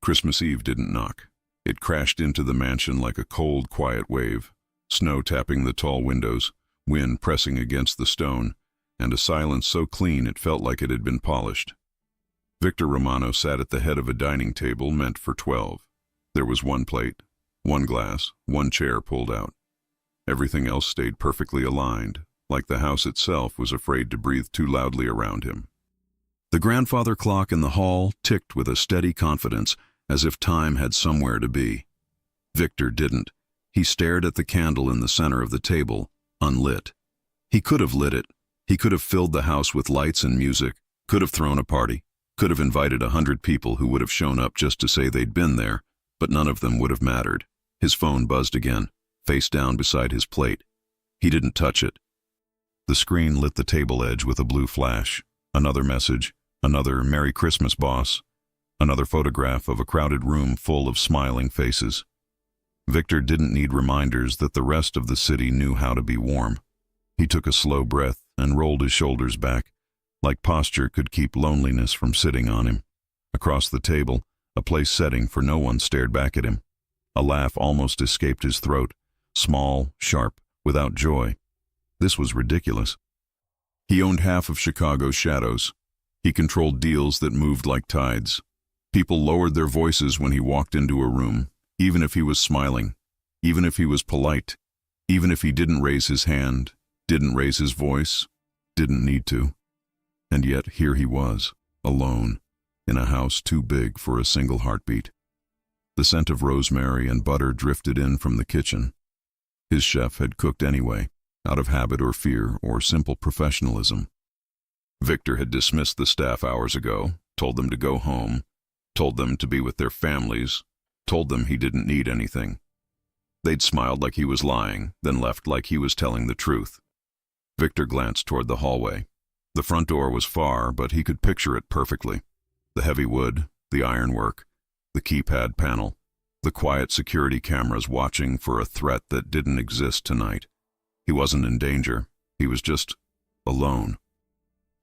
Christmas Eve didn't knock. It crashed into the mansion like a cold, quiet wave, snow tapping the tall windows, wind pressing against the stone, and a silence so clean it felt like it had been polished. Victor Romano sat at the head of a dining table meant for 12. There was one plate, one glass, one chair pulled out. Everything else stayed perfectly aligned, like the house itself was afraid to breathe too loudly around him. The grandfather clock in the hall ticked with a steady confidence, as if time had somewhere to be. Victor didn't. He stared at the candle in the center of the table, unlit. He could have lit it. He could have filled the house with lights and music, could have thrown a party, could have invited 100 people who would have shown up just to say they'd been there, but none of them would have mattered. His phone buzzed again, face down beside his plate. He didn't touch it. The screen lit the table edge with a blue flash. Another message, another "Merry Christmas, boss." Another photograph of a crowded room full of smiling faces. Victor didn't need reminders that the rest of the city knew how to be warm. He took a slow breath and rolled his shoulders back, like posture could keep loneliness from sitting on him. Across the table, a place setting for no one stared back at him. A laugh almost escaped his throat, small, sharp, without joy. This was ridiculous. He owned half of Chicago's shadows. He controlled deals that moved like tides. People lowered their voices when he walked into a room, even if he was smiling, even if he was polite, even if he didn't raise his hand, didn't raise his voice, didn't need to. And yet here he was, alone, in a house too big for a single heartbeat. The scent of rosemary and butter drifted in from the kitchen. His chef had cooked anyway, out of habit or fear or simple professionalism. Victor had dismissed the staff hours ago, told them to go home, told them to be with their families, told them he didn't need anything. They'd smiled like he was lying, then left like he was telling the truth. Victor glanced toward the hallway. The front door was far, but he could picture it perfectly. The heavy wood, the ironwork, the keypad panel, the quiet security cameras watching for a threat that didn't exist tonight. He wasn't in danger. He was just alone.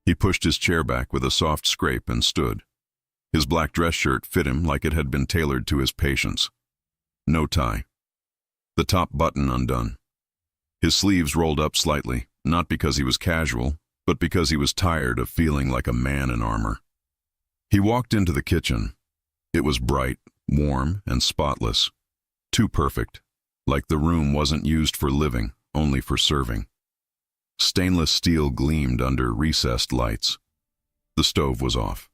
He pushed his chair back with a soft scrape and stood. His black dress shirt fit him like it had been tailored to his patience. No tie. The top button undone. His sleeves rolled up slightly, not because he was casual, but because he was tired of feeling like a man in armor. He walked into the kitchen. It was bright, warm, and spotless. Too perfect, like the room wasn't used for living, only for serving. Stainless steel gleamed under recessed lights. The stove was off.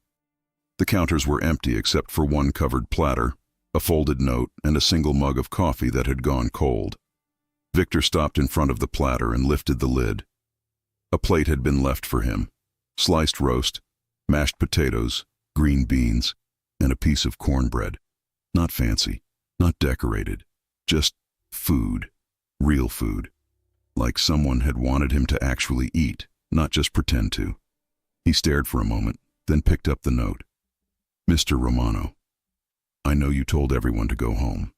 The counters were empty except for one covered platter, a folded note, and a single mug of coffee that had gone cold. Victor stopped in front of the platter and lifted the lid. A plate had been left for him. Sliced roast, mashed potatoes, green beans, and a piece of cornbread. Not fancy, not decorated, just food, real food. Like someone had wanted him to actually eat, not just pretend to. He stared for a moment, then picked up the note. Mr. Romano, I know you told everyone to go home.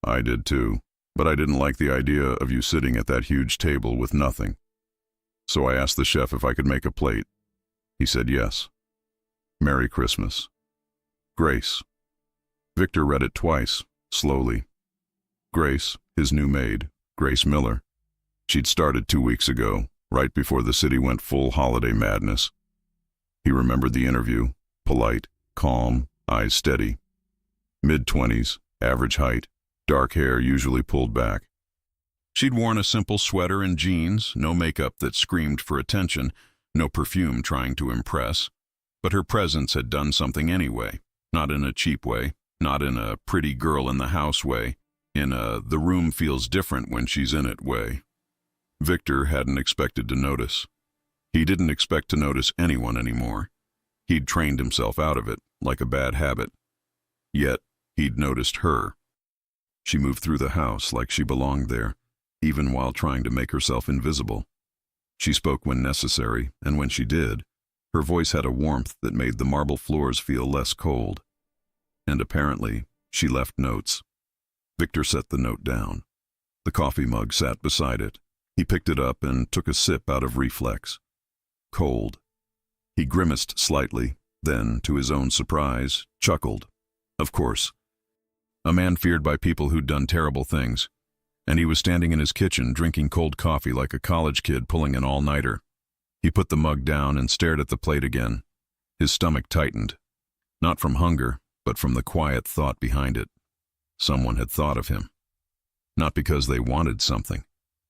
I did too, but I didn't like the idea of you sitting at that huge table with nothing. So I asked the chef if I could make a plate. He said yes. Merry Christmas. Grace. Victor read it twice, slowly. Grace, his new maid, Grace Miller. She'd started 2 weeks ago, right before the city went full holiday madness. He remembered the interview, polite, calm, eyes steady. Mid-20s, average height, dark hair usually pulled back. She'd worn a simple sweater and jeans, no makeup that screamed for attention, no perfume trying to impress. But her presence had done something anyway, not in a cheap way, not in a pretty girl in the house way, in a the room feels different when she's in it way. Victor hadn't expected to notice. He didn't expect to notice anyone anymore. He'd trained himself out of it, like a bad habit. Yet, he'd noticed her. She moved through the house like she belonged there, even while trying to make herself invisible. She spoke when necessary, and when she did, her voice had a warmth that made the marble floors feel less cold. And apparently, she left notes. Victor set the note down. The coffee mug sat beside it. He picked it up and took a sip out of reflex. Cold. He grimaced slightly, then, to his own surprise, chuckled. Of course. A man feared by people who'd done terrible things. And he was standing in his kitchen drinking cold coffee like a college kid pulling an all-nighter. He put the mug down and stared at the plate again. His stomach tightened. Not from hunger, but from the quiet thought behind it. Someone had thought of him. Not because they wanted something.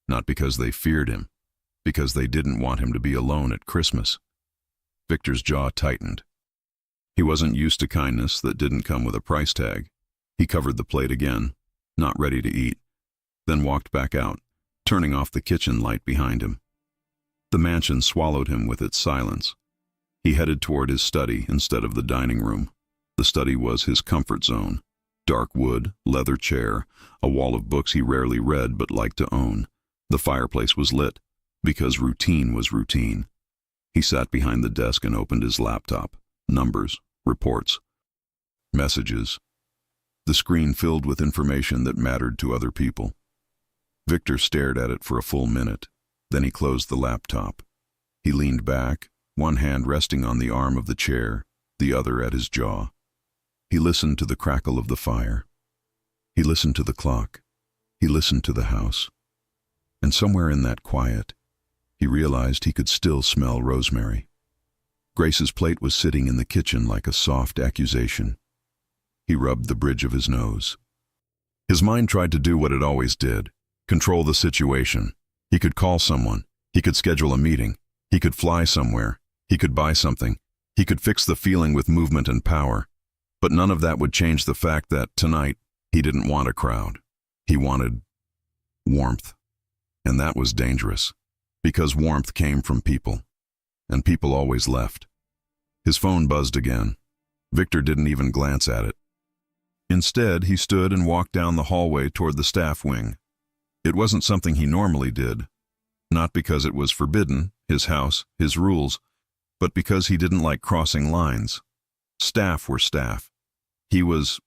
Not because they feared him. Because they didn't want him to be alone at Christmas. Victor's jaw tightened. He wasn't used to kindness that didn't come with a price tag. He covered the plate again, not ready to eat, then walked back out, turning off the kitchen light behind him. The mansion swallowed him with its silence. He headed toward his study instead of the dining room. The study was his comfort zone. Dark wood, leather chair, a wall of books he rarely read but liked to own. The fireplace was lit, because routine was routine. He sat behind the desk and opened his laptop. Numbers, reports, messages. The screen filled with information that mattered to other people. Victor stared at it for a full minute. Then he closed the laptop. He leaned back, one hand resting on the arm of the chair, the other at his jaw. He listened to the crackle of the fire. He listened to the clock. He listened to the house. And somewhere in that quiet, he realized he could still smell rosemary. Grace's plate was sitting in the kitchen like a soft accusation. He rubbed the bridge of his nose. His mind tried to do what it always did, control the situation. He could call someone. He could schedule a meeting. He could fly somewhere. He could buy something. He could fix the feeling with movement and power. But none of that would change the fact that, tonight, he didn't want a crowd. He wanted warmth. And that was dangerous, because warmth came from people, and people always left. His phone buzzed again. Victor didn't even glance at it. Instead, he stood and walked down the hallway toward the staff wing. It wasn't something he normally did, not because it was forbidden, his house, his rules, but because he didn't like crossing lines. Staff were staff. He was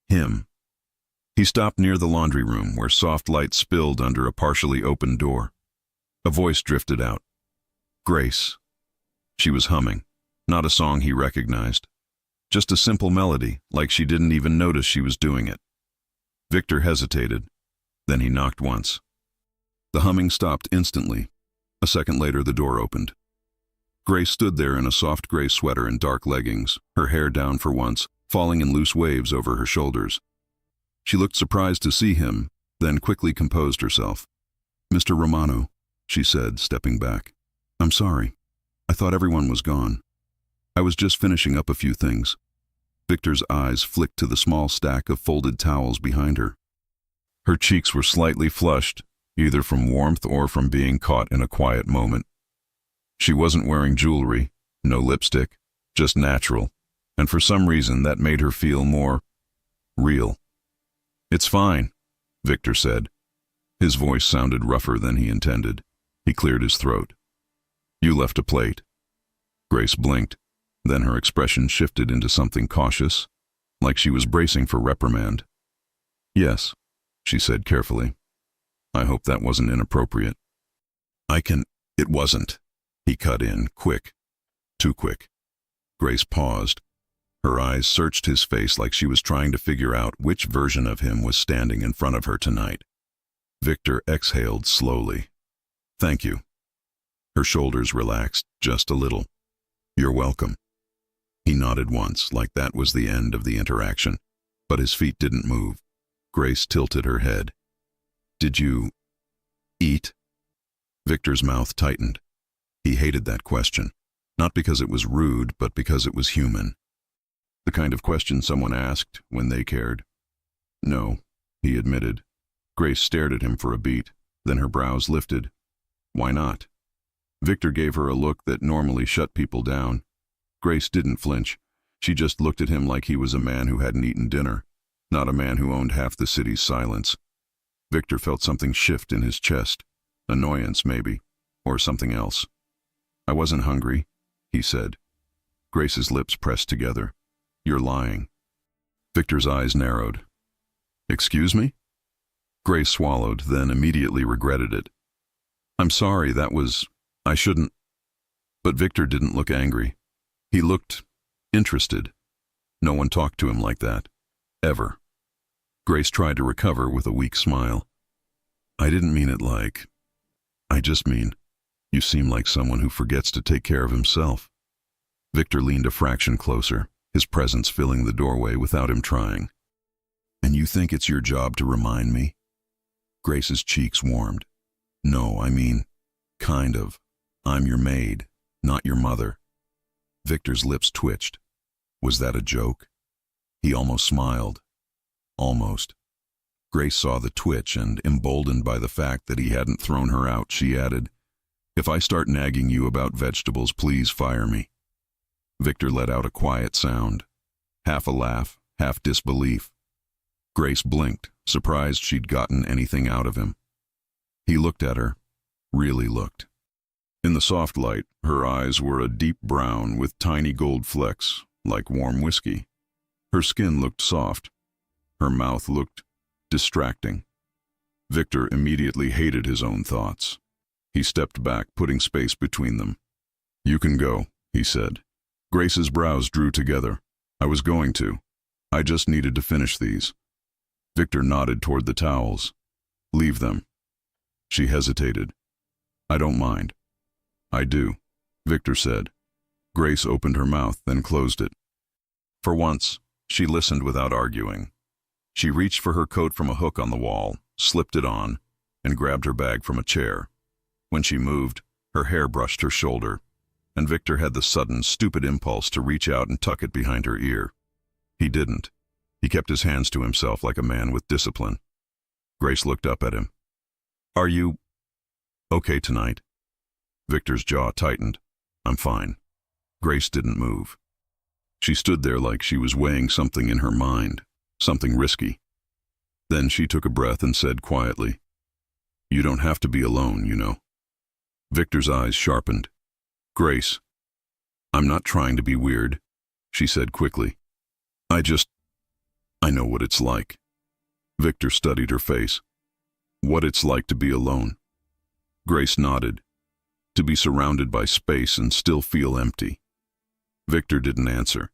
him. He stopped near the laundry room where soft light spilled under a partially open door. A voice drifted out. Grace. She was humming, not a song he recognized. Just a simple melody, like she didn't even notice she was doing it. Victor hesitated. Then he knocked once. The humming stopped instantly. A second later, the door opened. Grace stood there in a soft gray sweater and dark leggings, her hair down for once, falling in loose waves over her shoulders. She looked surprised to see him, then quickly composed herself. Mr. Romano, she said, stepping back. I'm sorry. I thought everyone was gone. I was just finishing up a few things. Victor's eyes flicked to the small stack of folded towels behind her. Her cheeks were slightly flushed, either from warmth or from being caught in a quiet moment. She wasn't wearing jewelry, no lipstick, just natural, and for some reason that made her feel more real. It's fine, Victor said. His voice sounded rougher than he intended. He cleared his throat. You left a plate. Grace blinked. Then her expression shifted into something cautious, like she was bracing for reprimand. Yes, she said carefully. I hope that wasn't inappropriate. It wasn't. He cut in, quick. Too quick. Grace paused. Her eyes searched his face like she was trying to figure out which version of him was standing in front of her tonight. Victor exhaled slowly. Thank you. Her shoulders relaxed, just a little. You're welcome. He nodded once, like that was the end of the interaction, but his feet didn't move. Grace tilted her head. Did you eat? Victor's mouth tightened. He hated that question, not because it was rude, but because it was human. The kind of question someone asked when they cared. No, he admitted. Grace stared at him for a beat, then her brows lifted. Why not? Victor gave her a look that normally shut people down. Grace didn't flinch. She just looked at him like he was a man who hadn't eaten dinner, not a man who owned half the city's silence. Victor felt something shift in his chest. Annoyance, maybe, or something else. I wasn't hungry, he said. Grace's lips pressed together. You're lying. Victor's eyes narrowed. Excuse me? Grace swallowed, then immediately regretted it. I'm sorry, I shouldn't. But Victor didn't look angry. He looked interested. No one talked to him like that. Ever. Grace tried to recover with a weak smile. I didn't mean it like... I just mean, you seem like someone who forgets to take care of himself. Victor leaned a fraction closer, his presence filling the doorway without him trying. And you think it's your job to remind me? Grace's cheeks warmed. No, I mean, kind of. I'm your maid, not your mother. Victor's lips twitched. Was that a joke? He almost smiled. Almost. Grace saw the twitch, and emboldened by the fact that he hadn't thrown her out, she added, If I start nagging you about vegetables, please fire me. Victor let out a quiet sound. Half a laugh, half disbelief. Grace blinked, surprised she'd gotten anything out of him. He looked at her, really looked. In the soft light, her eyes were a deep brown with tiny gold flecks, like warm whiskey. Her skin looked soft. Her mouth looked distracting. Victor immediately hated his own thoughts. He stepped back, putting space between them. You can go, he said. Grace's brows drew together. I was going to. I just needed to finish these. Victor nodded toward the towels. Leave them. She hesitated. I don't mind. I do, Victor said. Grace opened her mouth, then closed it. For once, she listened without arguing. She reached for her coat from a hook on the wall, slipped it on, and grabbed her bag from a chair. When she moved, her hair brushed her shoulder, and Victor had the sudden, stupid impulse to reach out and tuck it behind her ear. He didn't. He kept his hands to himself like a man with discipline. Grace looked up at him. Are you okay tonight? Victor's jaw tightened. I'm fine. Grace didn't move. She stood there like she was weighing something in her mind, something risky. Then she took a breath and said quietly, You don't have to be alone, you know. Victor's eyes sharpened. Grace, I'm not trying to be weird, she said quickly. I know what it's like. Victor studied her face. What it's like to be alone. Grace nodded. To be surrounded by space and still feel empty. Victor didn't answer,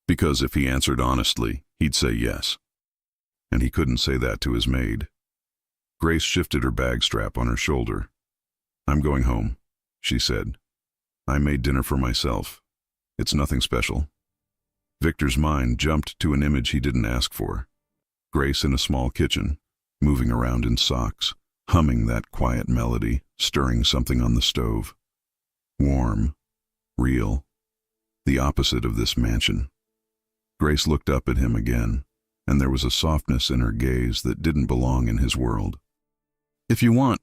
because if he answered honestly, he'd say yes. And he couldn't say that to his maid. Grace shifted her bag strap on her shoulder. I'm going home, she said. I made dinner for myself. It's nothing special. Victor's mind jumped to an image he didn't ask for. Grace in a small kitchen, moving around in socks, humming that quiet melody, stirring something on the stove. Warm, real, the opposite of this mansion. Grace looked up at him again, and there was a softness in her gaze that didn't belong in his world. If you want,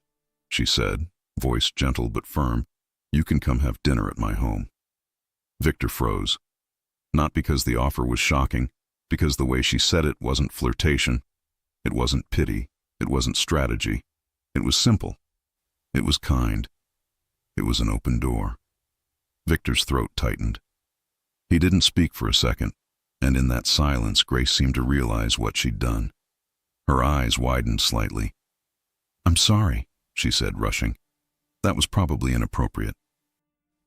she said, voice gentle but firm, you can come have dinner at my home. Victor froze. Not because the offer was shocking, because the way she said it wasn't flirtation. It wasn't pity. It wasn't strategy. It was simple. It was kind. It was an open door. Victor's throat tightened. He didn't speak for a second, and in that silence Grace seemed to realize what she'd done. Her eyes widened slightly. I'm sorry, she said, rushing. That was probably inappropriate.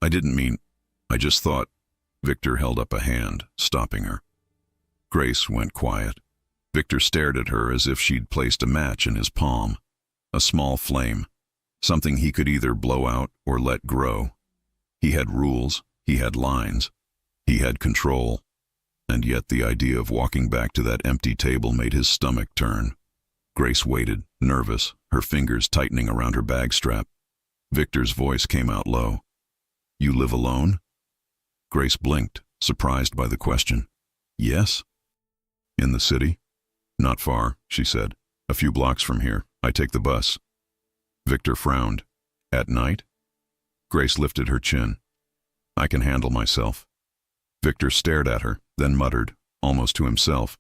I didn't mean, I just thought. Victor held up a hand, stopping her. Grace went quiet. Victor stared at her as if she'd placed a match in his palm. A small flame, something he could either blow out or let grow. He had rules, he had lines, he had control, and yet the idea of walking back to that empty table made his stomach turn. Grace waited, nervous, her fingers tightening around her bag strap. Victor's voice came out low. You live alone? Grace blinked, surprised by the question. Yes? In the city? Not far, she said. A few blocks from here. I take the bus. Victor frowned. At night? Grace lifted her chin. I can handle myself. Victor stared at her, then muttered, almost to himself,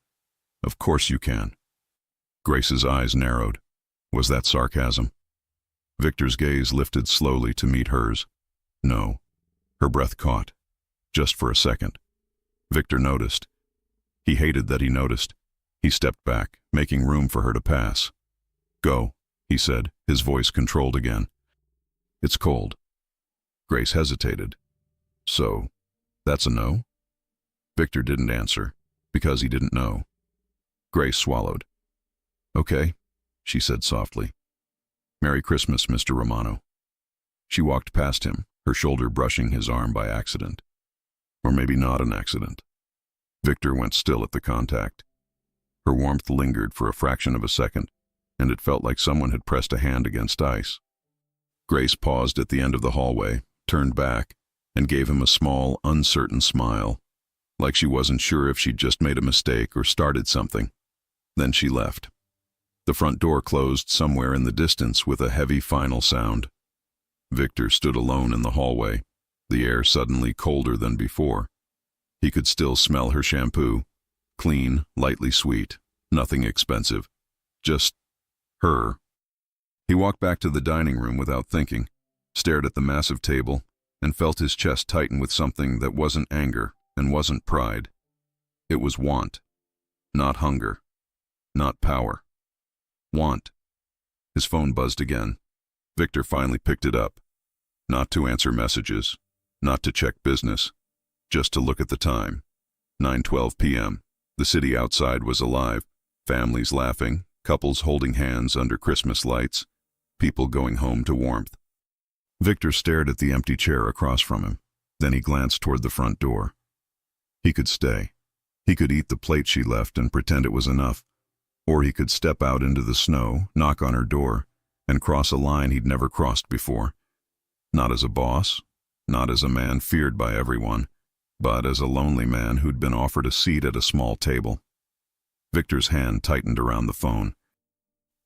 Of course you can. Grace's eyes narrowed. Was that sarcasm? Victor's gaze lifted slowly to meet hers. No. Her breath caught. Just for a second. Victor noticed. He hated that he noticed. He stepped back, making room for her to pass. Go, he said, his voice controlled again. It's cold. Grace hesitated. So, that's a no? Victor didn't answer. because he didn't know. Grace swallowed. "Okay," she said softly. "Merry Christmas, Mr. Romano." She walked past him, her shoulder brushing his arm by accident. Or maybe not an accident. Victor went still at the contact. Her warmth lingered for a fraction of a second, and it felt like someone had pressed a hand against ice. Grace paused at the end of the hallway, turned back, and gave him a small, uncertain smile, like she wasn't sure if she'd just made a mistake or started something. Then she left. The front door closed somewhere in the distance with a heavy final sound. Victor stood alone in the hallway, the air suddenly colder than before. He could still smell her shampoo, clean, lightly sweet, nothing expensive, just her. He walked back to the dining room without thinking, stared at the massive table, and felt his chest tighten with something that wasn't anger and wasn't pride. It was want, not hunger, not power. Want. His phone buzzed again. Victor finally picked it up, not to answer messages, not to check business, just to look at the time. 9:12 p.m. The city outside was alive, families laughing, couples holding hands under Christmas lights, people going home to warmth. Victor stared at the empty chair across from him. Then he glanced toward the front door. He could stay. He could eat the plate she left and pretend it was enough. Or he could step out into the snow, knock on her door, and cross a line he'd never crossed before. Not as a boss, not as a man feared by everyone, but as a lonely man who'd been offered a seat at a small table. Victor's hand tightened around the phone.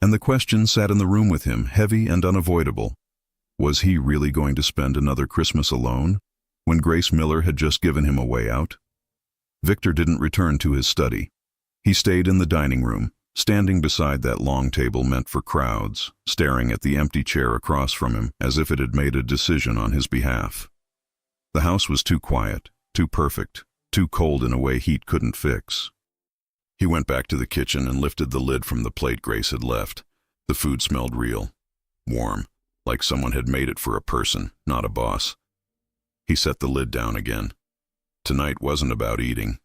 And the question sat in the room with him, heavy and unavoidable. Was he really going to spend another Christmas alone, when Grace Miller had just given him a way out? Victor didn't return to his study. He stayed in the dining room, standing beside that long table meant for crowds, staring at the empty chair across from him as if it had made a decision on his behalf. The house was too quiet, too perfect, too cold in a way heat couldn't fix. He went back to the kitchen and lifted the lid from the plate Grace had left. The food smelled real, warm, like someone had made it for a person, not a boss. He set the lid down again. Tonight wasn't about eating.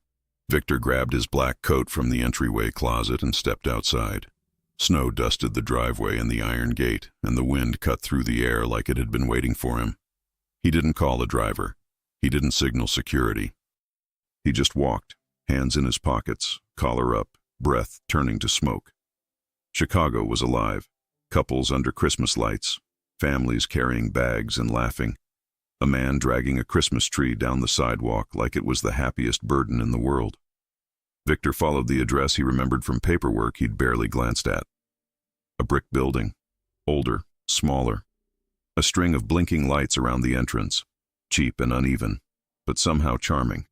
Victor grabbed his black coat from the entryway closet and stepped outside. Snow dusted the driveway and the iron gate, and the wind cut through the air like it had been waiting for him. He didn't call a driver. He didn't signal security. He just walked, hands in his pockets, collar up, breath turning to smoke. Chicago was alive. Couples under Christmas lights, families carrying bags and laughing. A man dragging a Christmas tree down the sidewalk like it was the happiest burden in the world. Victor followed the address he remembered from paperwork he'd barely glanced at. A brick building, older, smaller. A string of blinking lights around the entrance, cheap and uneven, but somehow charming.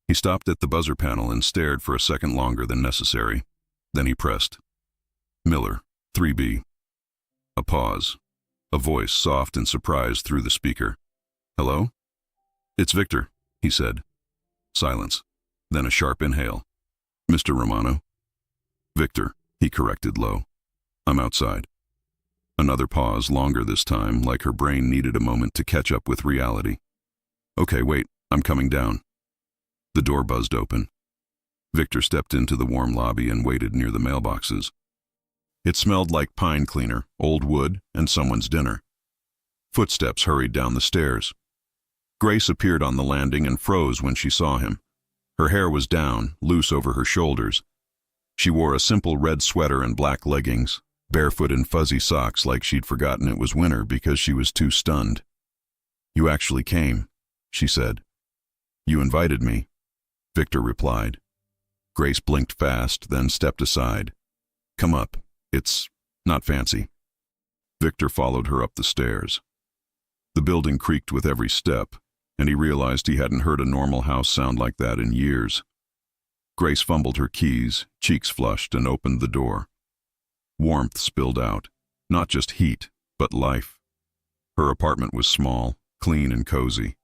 He stopped at the buzzer panel and stared for a second longer than necessary. Then he pressed. Miller, 3B. A pause. A voice soft and surprised through the speaker. "Hello?" "It's Victor," he said. Silence. Then a sharp inhale. "Mr. Romano?" "Victor," he corrected low. "I'm outside." Another pause, longer this time, like her brain needed a moment to catch up with reality. "Okay, wait, I'm coming down." The door buzzed open. Victor stepped into the warm lobby and waited near the mailboxes. It smelled like pine cleaner, old wood, and someone's dinner. Footsteps hurried down the stairs. Grace appeared on the landing and froze when she saw him. Her hair was down, loose over her shoulders. She wore a simple red sweater and black leggings, barefoot in fuzzy socks like she'd forgotten it was winter because she was too stunned. "You actually came," she said. "You invited me," Victor replied. Grace blinked fast, then stepped aside. "Come up. It's not fancy." Victor followed her up the stairs. The building creaked with every step, and he realized he hadn't heard a normal house sound like that in years. Grace fumbled her keys, cheeks flushed, and opened the door. Warmth spilled out, not just heat, but life. Her apartment was small, clean and cozy.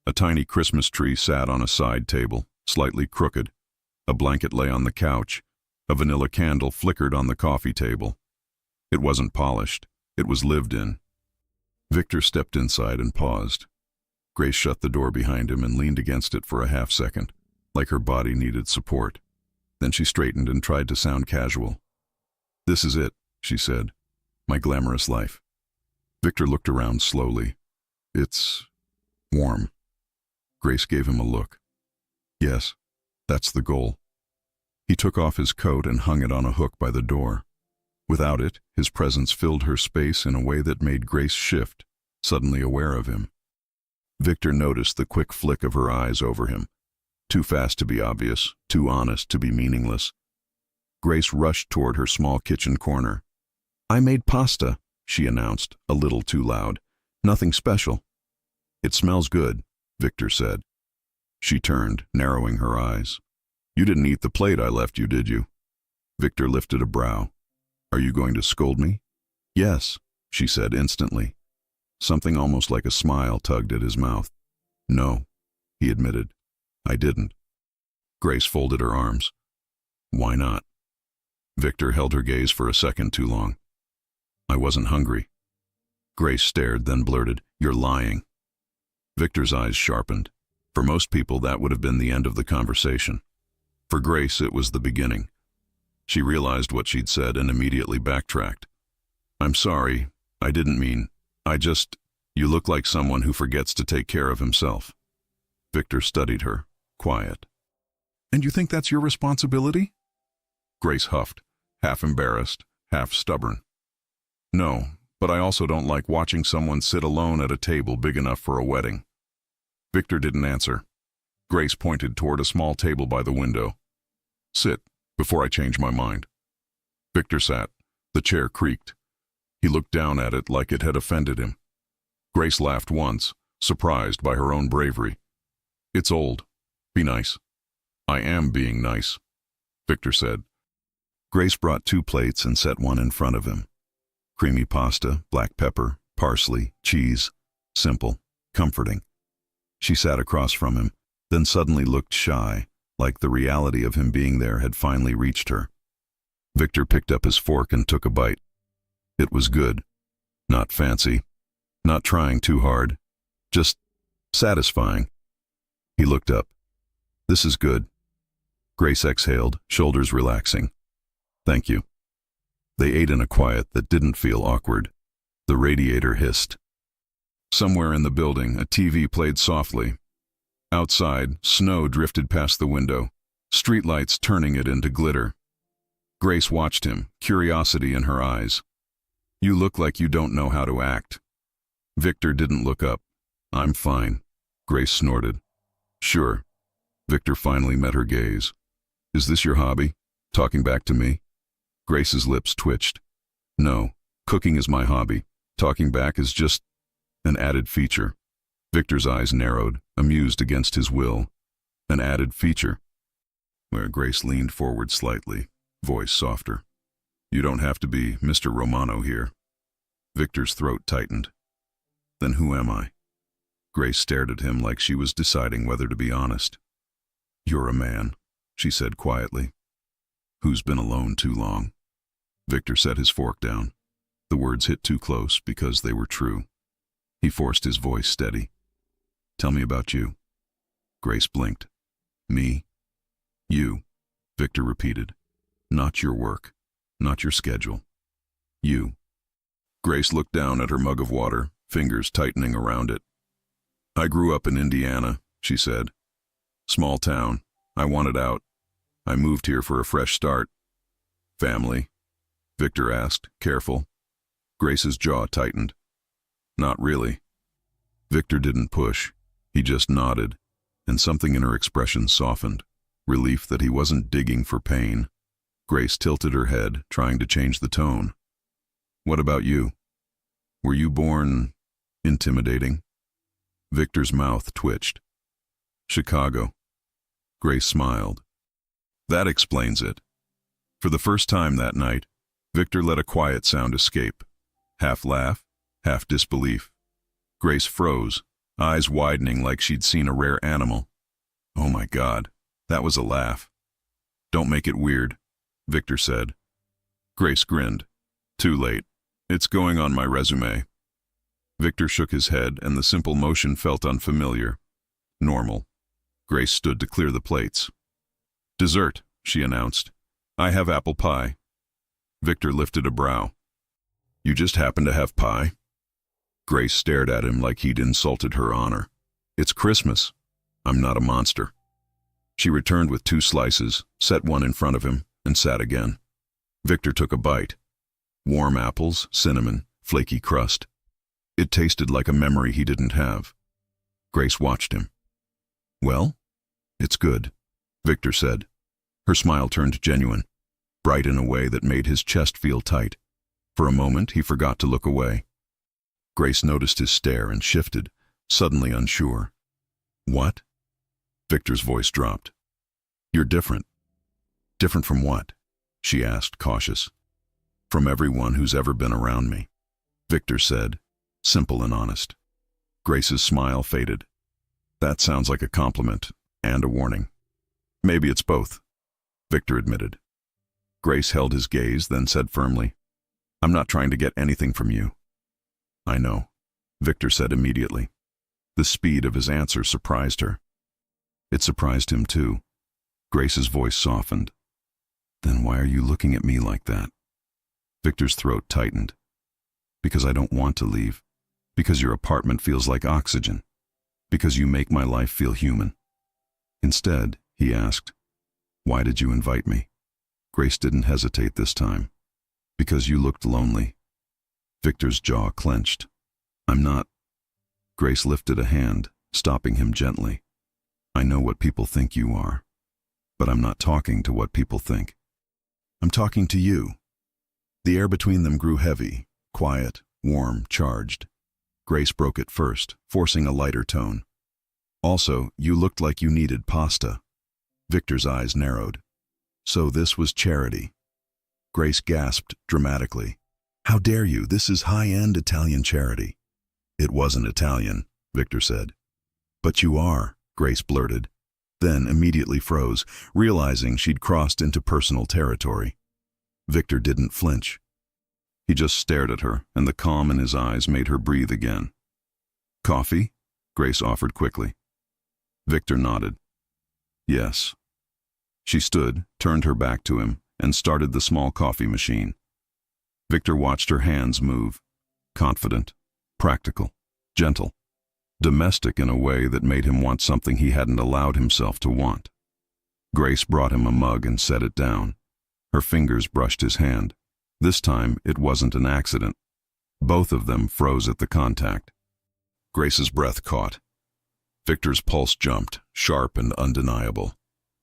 A tiny Christmas tree sat on a side table, slightly crooked. A blanket lay on the couch. A vanilla candle flickered on the coffee table. It wasn't polished. It was lived in. Victor stepped inside and paused. Grace shut the door behind him and leaned against it for a half second. like her body needed support. Then she straightened and tried to sound casual. "This is it," she said. "My glamorous life." Victor looked around slowly. "It's warm." Grace gave him a look. "Yes, that's the goal." He took off his coat and hung it on a hook by the door. Without it, his presence filled her space in a way that made Grace shift, suddenly aware of him. Victor noticed the quick flick of her eyes over him. Too fast to be obvious, too honest to be meaningless. Grace rushed toward her small kitchen corner. "I made pasta," she announced, a little too loud. "Nothing special." "It smells good," Victor said. She turned, narrowing her eyes. "You didn't eat the plate I left you, did you?" Victor lifted a brow. "Are you going to scold me?" "Yes," she said instantly. Something almost like a smile tugged at his mouth. "No," he admitted. "I didn't." Grace folded her arms. "Why not?" Victor held her gaze for a second too long. "I wasn't hungry." Grace stared, then blurted, "You're lying." Victor's eyes sharpened. For most people, that would have been the end of the conversation. For Grace, it was the beginning. She realized what she'd said and immediately backtracked. "I'm sorry. I didn't mean. You look like someone who forgets to take care of himself." Victor studied her, quiet. "And you think that's your responsibility?" Grace huffed, half embarrassed, half stubborn. "No, but I also don't like watching someone sit alone at a table big enough for a wedding." Victor didn't answer. Grace pointed toward a small table by the window. "Sit, before I change my mind." Victor sat. The chair creaked. He looked down at it like it had offended him. Grace laughed once, surprised by her own bravery. "It's old. Be nice." "I am being nice," Victor said. Grace brought 2 plates and set one in front of him. Creamy pasta, black pepper, parsley, cheese. Simple, comforting. She sat across from him, then suddenly looked shy, like the reality of him being there had finally reached her. Victor picked up his fork and took a bite. It was good. Not fancy. Not trying too hard. Just satisfying. He looked up. "This is good." Grace exhaled, shoulders relaxing. "Thank you." They ate in a quiet that didn't feel awkward. The radiator hissed. Somewhere in the building, a TV played softly. Outside, snow drifted past the window, streetlights turning it into glitter. Grace watched him, curiosity in her eyes. "You look like you don't know how to act." Victor didn't look up. "I'm fine," Grace snorted. "Sure." Victor finally met her gaze. "Is this your hobby? Talking back to me?" Grace's lips twitched. "No, cooking is my hobby. Talking back is just an added feature." Victor's eyes narrowed, amused against his will. "An added feature?" Where Grace leaned forward slightly, voice softer. "You don't have to be Mr. Romano here." Victor's throat tightened. "Then who am I?" Grace stared at him like she was deciding whether to be honest. "You're a man," she said quietly. "Who's been alone too long." Victor set his fork down. The words hit too close because they were true. He forced his voice steady. "Tell me about you." Grace blinked. "Me?" "You," Victor repeated. "Not your work. Not your schedule. You." Grace looked down at her mug of water, fingers tightening around it. "I grew up in Indiana," she said. "Small town. I wanted out. I moved here for a fresh start." "Family?" Victor asked, careful. Grace's jaw tightened. "Not really." Victor didn't push. He just nodded, and something in her expression softened. Relief that he wasn't digging for pain. Grace tilted her head, trying to change the tone. "What about you? Were you born intimidating?" Victor's mouth twitched. "Chicago." Grace smiled. "That explains it." For the first time that night, Victor let a quiet sound escape. Half laugh, half disbelief. Grace froze, eyes widening like she'd seen a rare animal. "Oh my God, that was a laugh." "Don't make it weird," Victor said. Grace grinned. "Too late. It's going on my resume." Victor shook his head, and the simple motion felt unfamiliar. Normal. Grace stood to clear the plates. "Dessert," she announced. "I have apple pie." Victor lifted a brow. "You just happen to have pie?" Grace stared at him like he'd insulted her honor. "It's Christmas. I'm not a monster." She returned with 2 slices, set one in front of him, and sat again. Victor took a bite. Warm apples, cinnamon, flaky crust. It tasted like a memory he didn't have. Grace watched him. "Well, it's good," Victor said. Her smile turned genuine, bright in a way that made his chest feel tight. For a moment, he forgot to look away. Grace noticed his stare and shifted, suddenly unsure. "What?" Victor's voice dropped. "You're different." "Different from what?" she asked, cautious. "From everyone who's ever been around me," Victor said, simple and honest. Grace's smile faded. "That sounds like a compliment and a warning." "Maybe it's both," Victor admitted. Grace held his gaze, then said firmly, "I'm not trying to get anything from you." "I know," Victor said immediately. The speed of his answer surprised her. It surprised him too. Grace's voice softened. "Then why are you looking at me like that?" Victor's throat tightened. "Because I don't want to leave. Because your apartment feels like oxygen. Because you make my life feel human." Instead, he asked, "Why did you invite me?" Grace didn't hesitate this time. "Because you looked lonely." Victor's jaw clenched. "I'm not." Grace lifted a hand, stopping him gently. "I know what people think you are. But I'm not talking to what people think. I'm talking to you." The air between them grew heavy, quiet, warm, charged. Grace broke it first, forcing a lighter tone. "Also, you looked like you needed pasta." Victor's eyes narrowed. So this was charity. Grace gasped dramatically. "How dare you? This is high-end Italian charity." "It wasn't Italian," Victor said. "But you are," Grace blurted, then immediately froze, realizing she'd crossed into personal territory. Victor didn't flinch. He just stared at her, and the calm in his eyes made her breathe again. "Coffee?" Grace offered quickly. Victor nodded. "Yes." She stood, turned her back to him, and started the small coffee machine. Victor watched her hands move. Confident, practical, gentle, domestic in a way that made him want something he hadn't allowed himself to want. Grace brought him a mug and set it down. Her fingers brushed his hand. This time, it wasn't an accident. Both of them froze at the contact. Grace's breath caught. Victor's pulse jumped, sharp and undeniable.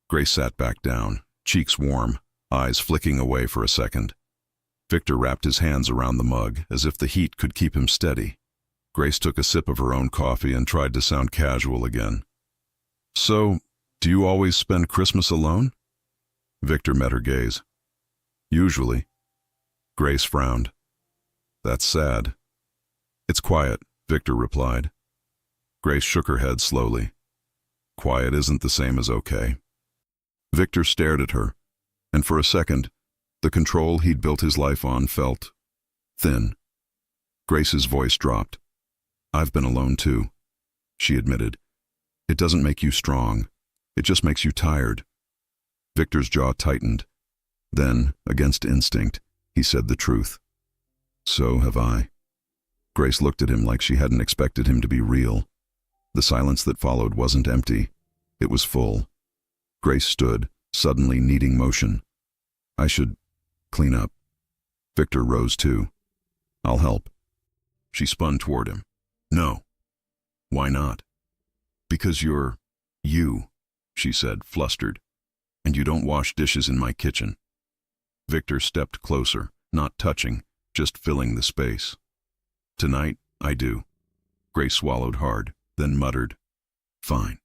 Grace sat back down, cheeks warm, eyes flicking away for a second. Victor wrapped his hands around the mug, as if the heat could keep him steady. Grace took a sip of her own coffee and tried to sound casual again. "So, do you always spend Christmas alone?" Victor met her gaze. "Usually." Grace frowned. "That's sad." "It's quiet," Victor replied. Grace shook her head slowly. "Quiet isn't the same as okay." Victor stared at her, and for a second, the control he'd built his life on felt thin. Grace's voice dropped. "I've been alone too," she admitted. "It doesn't make you strong. It just makes you tired." Victor's jaw tightened. Then, against instinct, he said the truth. "So have I." Grace looked at him like she hadn't expected him to be real. The silence that followed wasn't empty. It was full. Grace stood, suddenly needing motion. "I should clean up." Victor rose too. "I'll help." She spun toward him. "No." "Why not?" "Because you're you," she said, flustered. "And you don't wash dishes in my kitchen." Victor stepped closer, not touching, just filling the space. "Tonight, I do." Grace swallowed hard, then muttered, "Fine.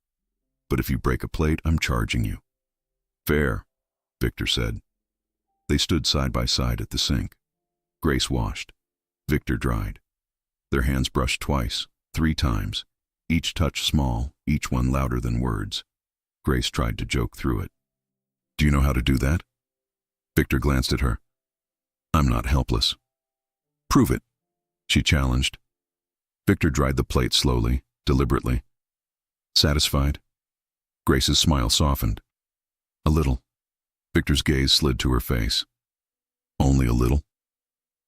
But if you break a plate, I'm charging you." "Fair," Victor said. They stood side by side at the sink. Grace washed. Victor dried. Their hands brushed twice, 3 times, each touch small, each one louder than words. Grace tried to joke through it. "Do you know how to do that?" Victor glanced at her. "I'm not helpless." "Prove it," she challenged. Victor dried the plate slowly, deliberately. "Satisfied?" Grace's smile softened. A little. Victor's gaze slid to her face. Only a little?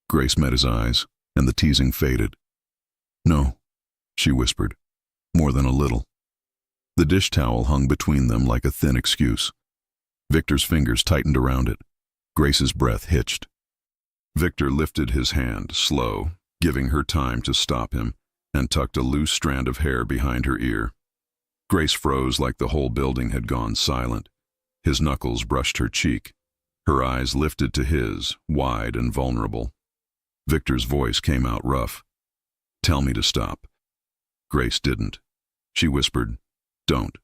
Grace met his eyes, and the teasing faded. No, she whispered. More than a little. The dish towel hung between them like a thin excuse. Victor's fingers tightened around it. Grace's breath hitched. Victor lifted his hand, slow, giving her time to stop him, and tucked a loose strand of hair behind her ear. Grace froze like the whole building had gone silent. His knuckles brushed her cheek. Her eyes lifted to his, wide and vulnerable. Victor's voice came out rough. Tell me to stop. Grace didn't. She whispered, Don't.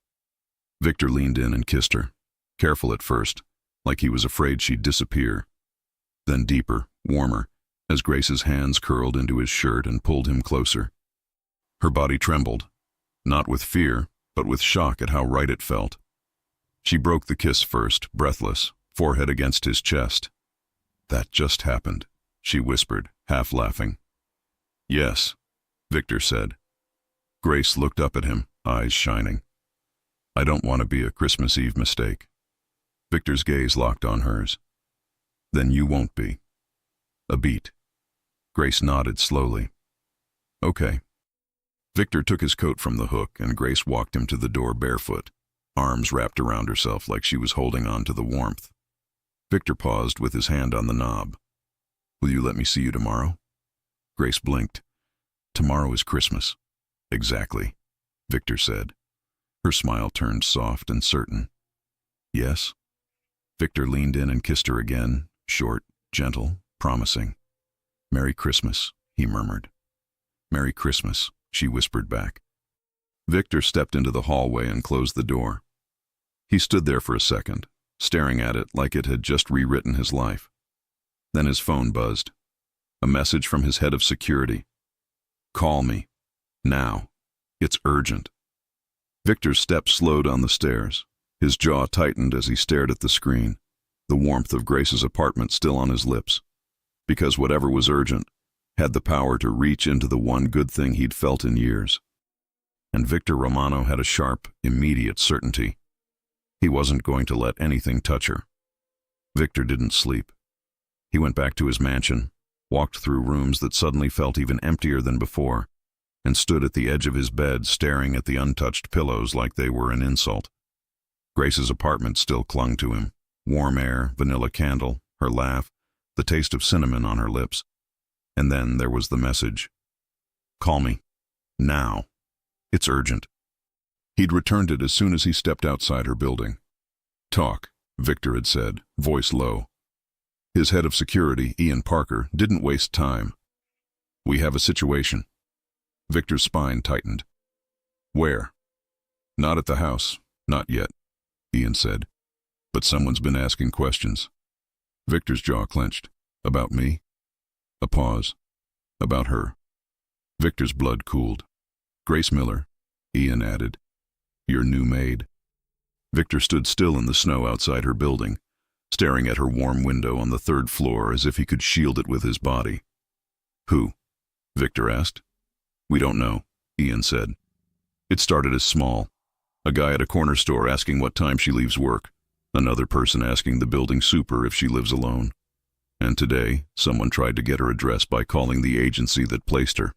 Victor leaned in and kissed her, careful at first, like he was afraid she'd disappear. Then deeper, warmer, as Grace's hands curled into his shirt and pulled him closer. Her body trembled, not with fear, but with shock at how right it felt. She broke the kiss first, breathless, forehead against his chest. That just happened, she whispered, half laughing. Yes, Victor said. Grace looked up at him, eyes shining. I don't want to be a Christmas Eve mistake. Victor's gaze locked on hers. Then you won't be. A beat. Grace nodded slowly. Okay. Victor took his coat from the hook, and Grace walked him to the door barefoot, arms wrapped around herself like she was holding on to the warmth. Victor paused with his hand on the knob. Will you let me see you tomorrow? Grace blinked. Tomorrow is Christmas. Exactly, Victor said. Her smile turned soft and certain. Yes? Victor leaned in and kissed her again, short, gentle, promising. Merry Christmas, he murmured. Merry Christmas, she whispered back. Victor stepped into the hallway and closed the door. He stood there for a second, staring at it like it had just rewritten his life. Then his phone buzzed. A message from his head of security. Call me. Now. It's urgent. Victor's steps slowed on the stairs. His jaw tightened as he stared at the screen, the warmth of Grace's apartment still on his lips. Because whatever was urgent had the power to reach into the one good thing he'd felt in years. And Victor Romano had a sharp, immediate certainty. He wasn't going to let anything touch her. Victor didn't sleep. He went back to his mansion, walked through rooms that suddenly felt even emptier than before, and stood at the edge of his bed staring at the untouched pillows like they were an insult. Grace's apartment still clung to him. Warm air, vanilla candle, her laugh, the taste of cinnamon on her lips. And then there was the message. Call me. Now. It's urgent. He'd returned it as soon as he stepped outside her building. Talk, Victor had said, voice low. His head of security, Ian Parker, didn't waste time. We have a situation. Victor's spine tightened. Where? Not at the house. Not yet, Ian said. But someone's been asking questions. Victor's jaw clenched. About me? A pause. About her. Victor's blood cooled. Grace Miller, Ian added. Your new maid. Victor stood still in the snow outside her building, staring at her warm window on the third floor as if he could shield it with his body. Who? Victor asked. We don't know, Ian said. It started as small. A guy at a corner store asking what time she leaves work. Another person asking the building super if she lives alone. And today, someone tried to get her address by calling the agency that placed her.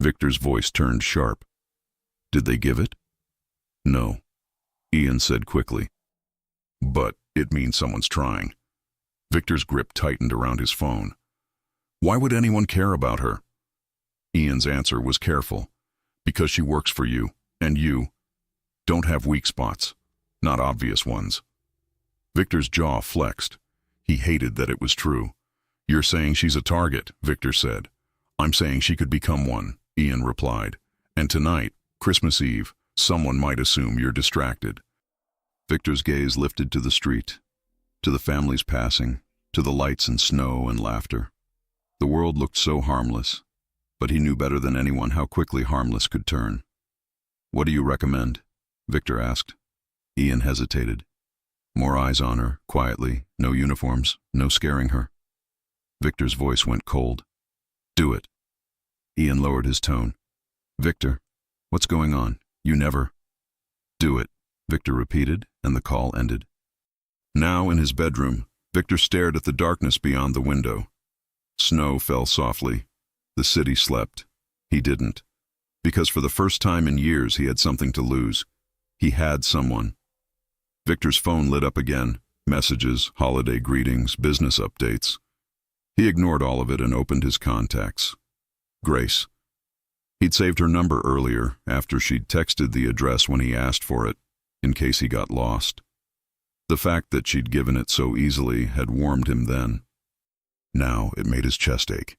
Victor's voice turned sharp. Did they give it? No, Ian said quickly. But it means someone's trying. Victor's grip tightened around his phone. Why would anyone care about her? Ian's answer was careful. Because she works for you, and you don't have weak spots, not obvious ones. Victor's jaw flexed. He hated that it was true. You're saying she's a target, Victor said. I'm saying she could become one, Ian replied. And tonight, Christmas Eve, someone might assume you're distracted. Victor's gaze lifted to the street, to the families passing, to the lights and snow and laughter. The world looked so harmless, but he knew better than anyone how quickly harmless could turn. What do you recommend? Victor asked. Ian hesitated. More eyes on her, quietly, no uniforms, no scaring her. Victor's voice went cold. Do it. Ian lowered his tone. Victor, what's going on? You never. Do it, Victor repeated, and the call ended. Now, in his bedroom, Victor stared at the darkness beyond the window. Snow fell softly. The city slept. He didn't. Because for the first time in years he had something to lose. He had someone. Victor's phone lit up again. Messages, holiday greetings, business updates. He ignored all of it and opened his contacts. Grace. He'd saved her number earlier, after she'd texted the address when he asked for it, in case he got lost. The fact that she'd given it so easily had warmed him then. Now it made his chest ache.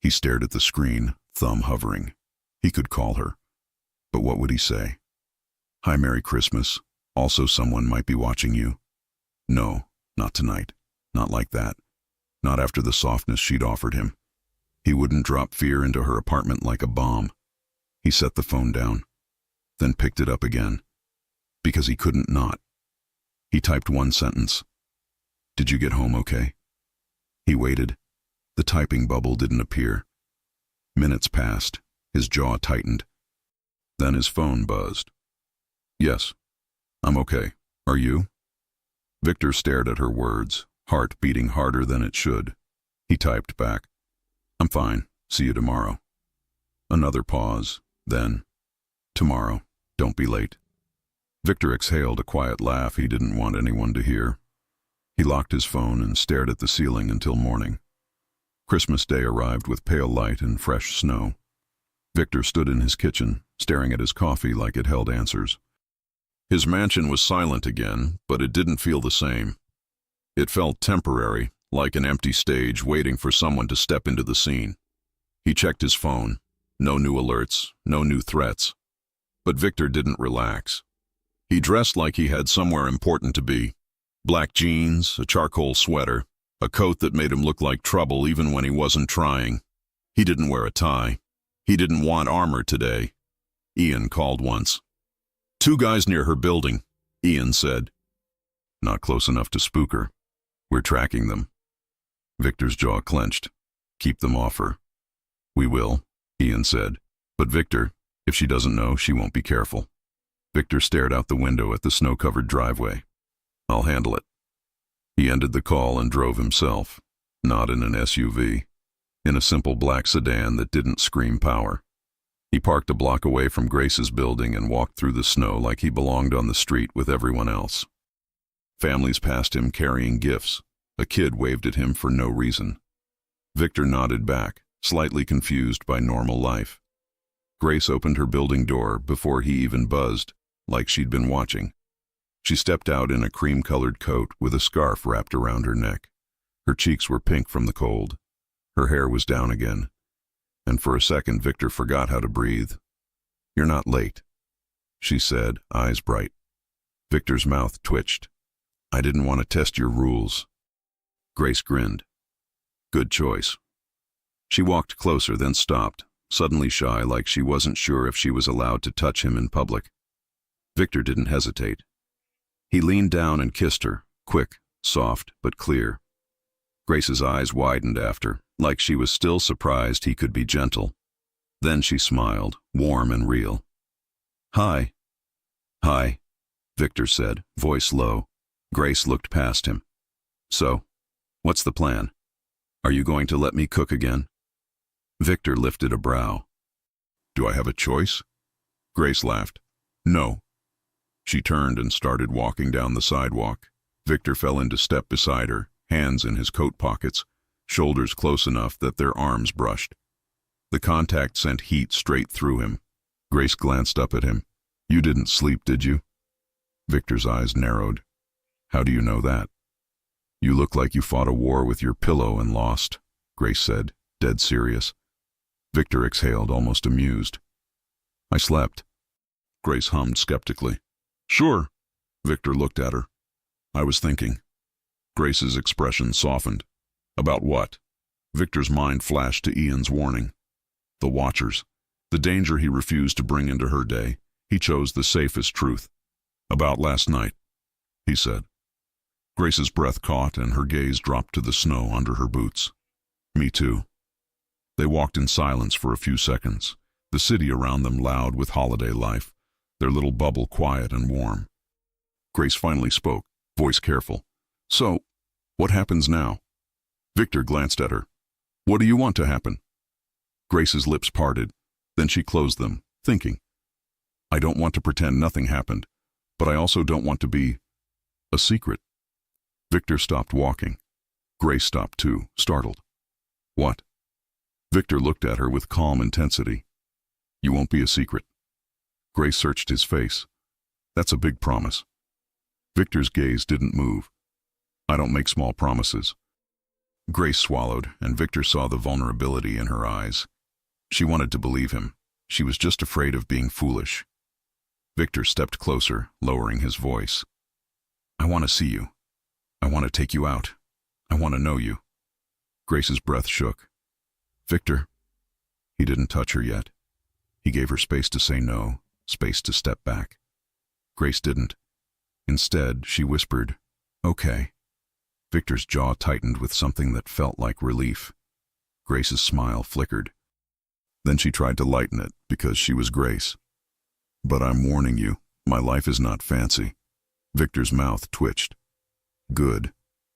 He stared at the screen, thumb hovering. He could call her. But what would he say? Hi, Merry Christmas. Also, someone might be watching you. No, not tonight. Not like that. Not after the softness she'd offered him. He wouldn't drop fear into her apartment like a bomb. He set the phone down, then picked it up again. Because he couldn't not. He typed one sentence. Did you get home okay? He waited. The typing bubble didn't appear. Minutes passed. His jaw tightened. Then his phone buzzed. Yes, I'm okay. Are you? Victor stared at her words, heart beating harder than it should. He typed back. I'm fine. See you tomorrow. Another pause. Then, tomorrow. Don't be late. Victor exhaled a quiet laugh he didn't want anyone to hear. He locked his phone and stared at the ceiling until morning. Christmas Day arrived with pale light and fresh snow. Victor stood in his kitchen, staring at his coffee like it held answers. His mansion was silent again, but it didn't feel the same. It felt temporary, like an empty stage waiting for someone to step into the scene. He checked his phone. No new alerts, no new threats. But Victor didn't relax. He dressed like he had somewhere important to be. Black jeans, a charcoal sweater, a coat that made him look like trouble even when he wasn't trying. He didn't wear a tie. He didn't want armor today. Ian called once. 2 guys near her building, Ian said. Not close enough to spook her. We're tracking them. Victor's jaw clenched. Keep them off her. We will, Ian said. But Victor, if she doesn't know, she won't be careful. Victor stared out the window at the snow-covered driveway. I'll handle it. He ended the call and drove himself, not in an SUV, in a simple black sedan that didn't scream power. He parked a block away from Grace's building and walked through the snow like he belonged on the street with everyone else. Families passed him carrying gifts. A kid waved at him for no reason. Victor nodded back, slightly confused by normal life. Grace opened her building door before he even buzzed, like she'd been watching. She stepped out in a cream-colored coat with a scarf wrapped around her neck. Her cheeks were pink from the cold. Her hair was down again. And for a second, Victor forgot how to breathe. You're not late, she said, eyes bright. Victor's mouth twitched. I didn't want to test your rules. Grace grinned. Good choice. She walked closer, then stopped, suddenly shy, like she wasn't sure if she was allowed to touch him in public. Victor didn't hesitate. He leaned down and kissed her, quick, soft, but clear. Grace's eyes widened after, like she was still surprised he could be gentle. Then she smiled, warm and real. Hi. Hi, Victor said, voice low. Grace looked past him. So, what's the plan? Are you going to let me cook again? Victor lifted a brow. Do I have a choice? Grace laughed. No. She turned and started walking down the sidewalk. Victor fell into step beside her, hands in his coat pockets, shoulders close enough that their arms brushed. The contact sent heat straight through him. Grace glanced up at him. You didn't sleep, did you? Victor's eyes narrowed. How do you know that? You look like you fought a war with your pillow and lost, Grace said, dead serious. Victor exhaled, almost amused. I slept. Grace hummed skeptically. Sure. Victor looked at her. I was thinking. Grace's expression softened. About what? Victor's mind flashed to Ian's warning. The Watchers. The danger he refused to bring into her day. He chose the safest truth. About last night, he said. Grace's breath caught and her gaze dropped to the snow under her boots. Me too. They walked in silence for a few seconds, the city around them loud with holiday life, their little bubble quiet and warm. Grace finally spoke, voice careful. So, what happens now? Victor glanced at her. What do you want to happen? Grace's lips parted. Then she closed them, thinking. I don't want to pretend nothing happened, but I also don't want to be a secret. Victor stopped walking. Grace stopped too, startled. What? Victor looked at her with calm intensity. You won't be a secret. Grace searched his face. That's a big promise. Victor's gaze didn't move. I don't make small promises. Grace swallowed, and Victor saw the vulnerability in her eyes. She wanted to believe him. She was just afraid of being foolish. Victor stepped closer, lowering his voice. I want to see you. I want to take you out. I want to know you. Grace's breath shook. Victor. He didn't touch her yet. He gave her space to say no, space to step back. Grace didn't. Instead, she whispered, Okay. Victor's jaw tightened with something that felt like relief. Grace's smile flickered. Then she tried to lighten it because she was Grace. But I'm warning you, my life is not fancy. Victor's mouth twitched. Good.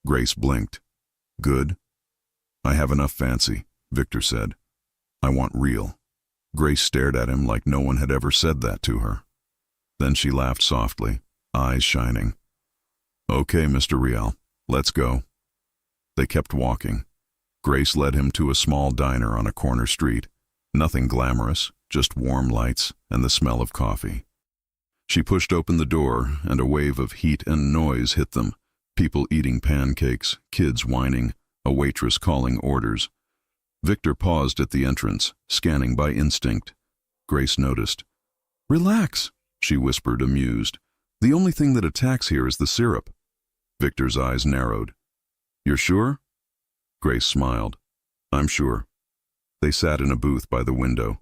Grace blinked. Good? I have enough fancy, Victor said. I want real. Grace stared at him like no one had ever said that to her. Then she laughed softly, eyes shining. Okay, Mr. Rial, let's go. They kept walking. Grace led him to a small diner on a corner street. Nothing glamorous, just warm lights and the smell of coffee. She pushed open the door, and a wave of heat and noise hit them. People eating pancakes, kids whining, a waitress calling orders. Victor paused at the entrance, scanning by instinct. Grace noticed. Relax, she whispered, amused. The only thing that attacks here is the syrup. Victor's eyes narrowed. You're sure? Grace smiled. I'm sure. They sat in a booth by the window.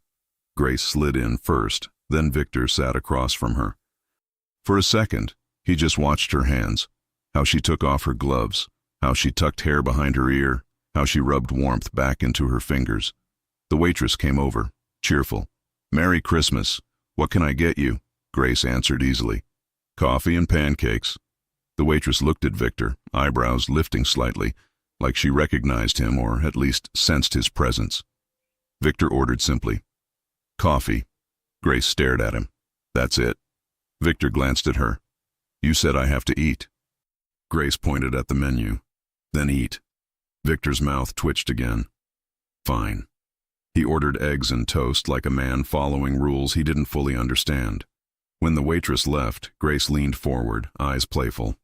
Grace slid in first, then Victor sat across from her. For a second, he just watched her hands, how she took off her gloves, how she tucked hair behind her ear, how she rubbed warmth back into her fingers. The waitress came over, cheerful. Merry Christmas. What can I get you? Grace answered easily. Coffee and pancakes. The waitress looked at Victor, eyebrows lifting slightly, like she recognized him or at least sensed his presence. Victor ordered simply. Coffee. Grace stared at him. That's it. Victor glanced at her. You said I have to eat. Grace pointed at the menu. Then eat. Victor's mouth twitched again. Fine. He ordered eggs and toast like a man following rules he didn't fully understand. When the waitress left, Grace leaned forward, eyes playful.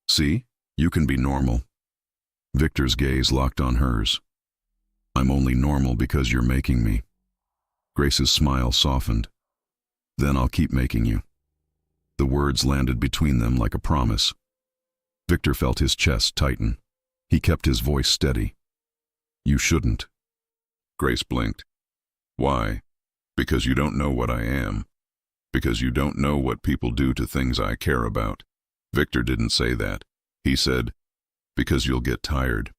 See? You can be normal. Victor's gaze locked on hers. I'm only normal because you're making me. Grace's smile softened. Then I'll keep making you. The words landed between them like a promise. Victor felt his chest tighten. He kept his voice steady. You shouldn't. Grace blinked. Why? Because you don't know what I am. Because you don't know what people do to things I care about. Victor didn't say that. He said, because you'll get tired.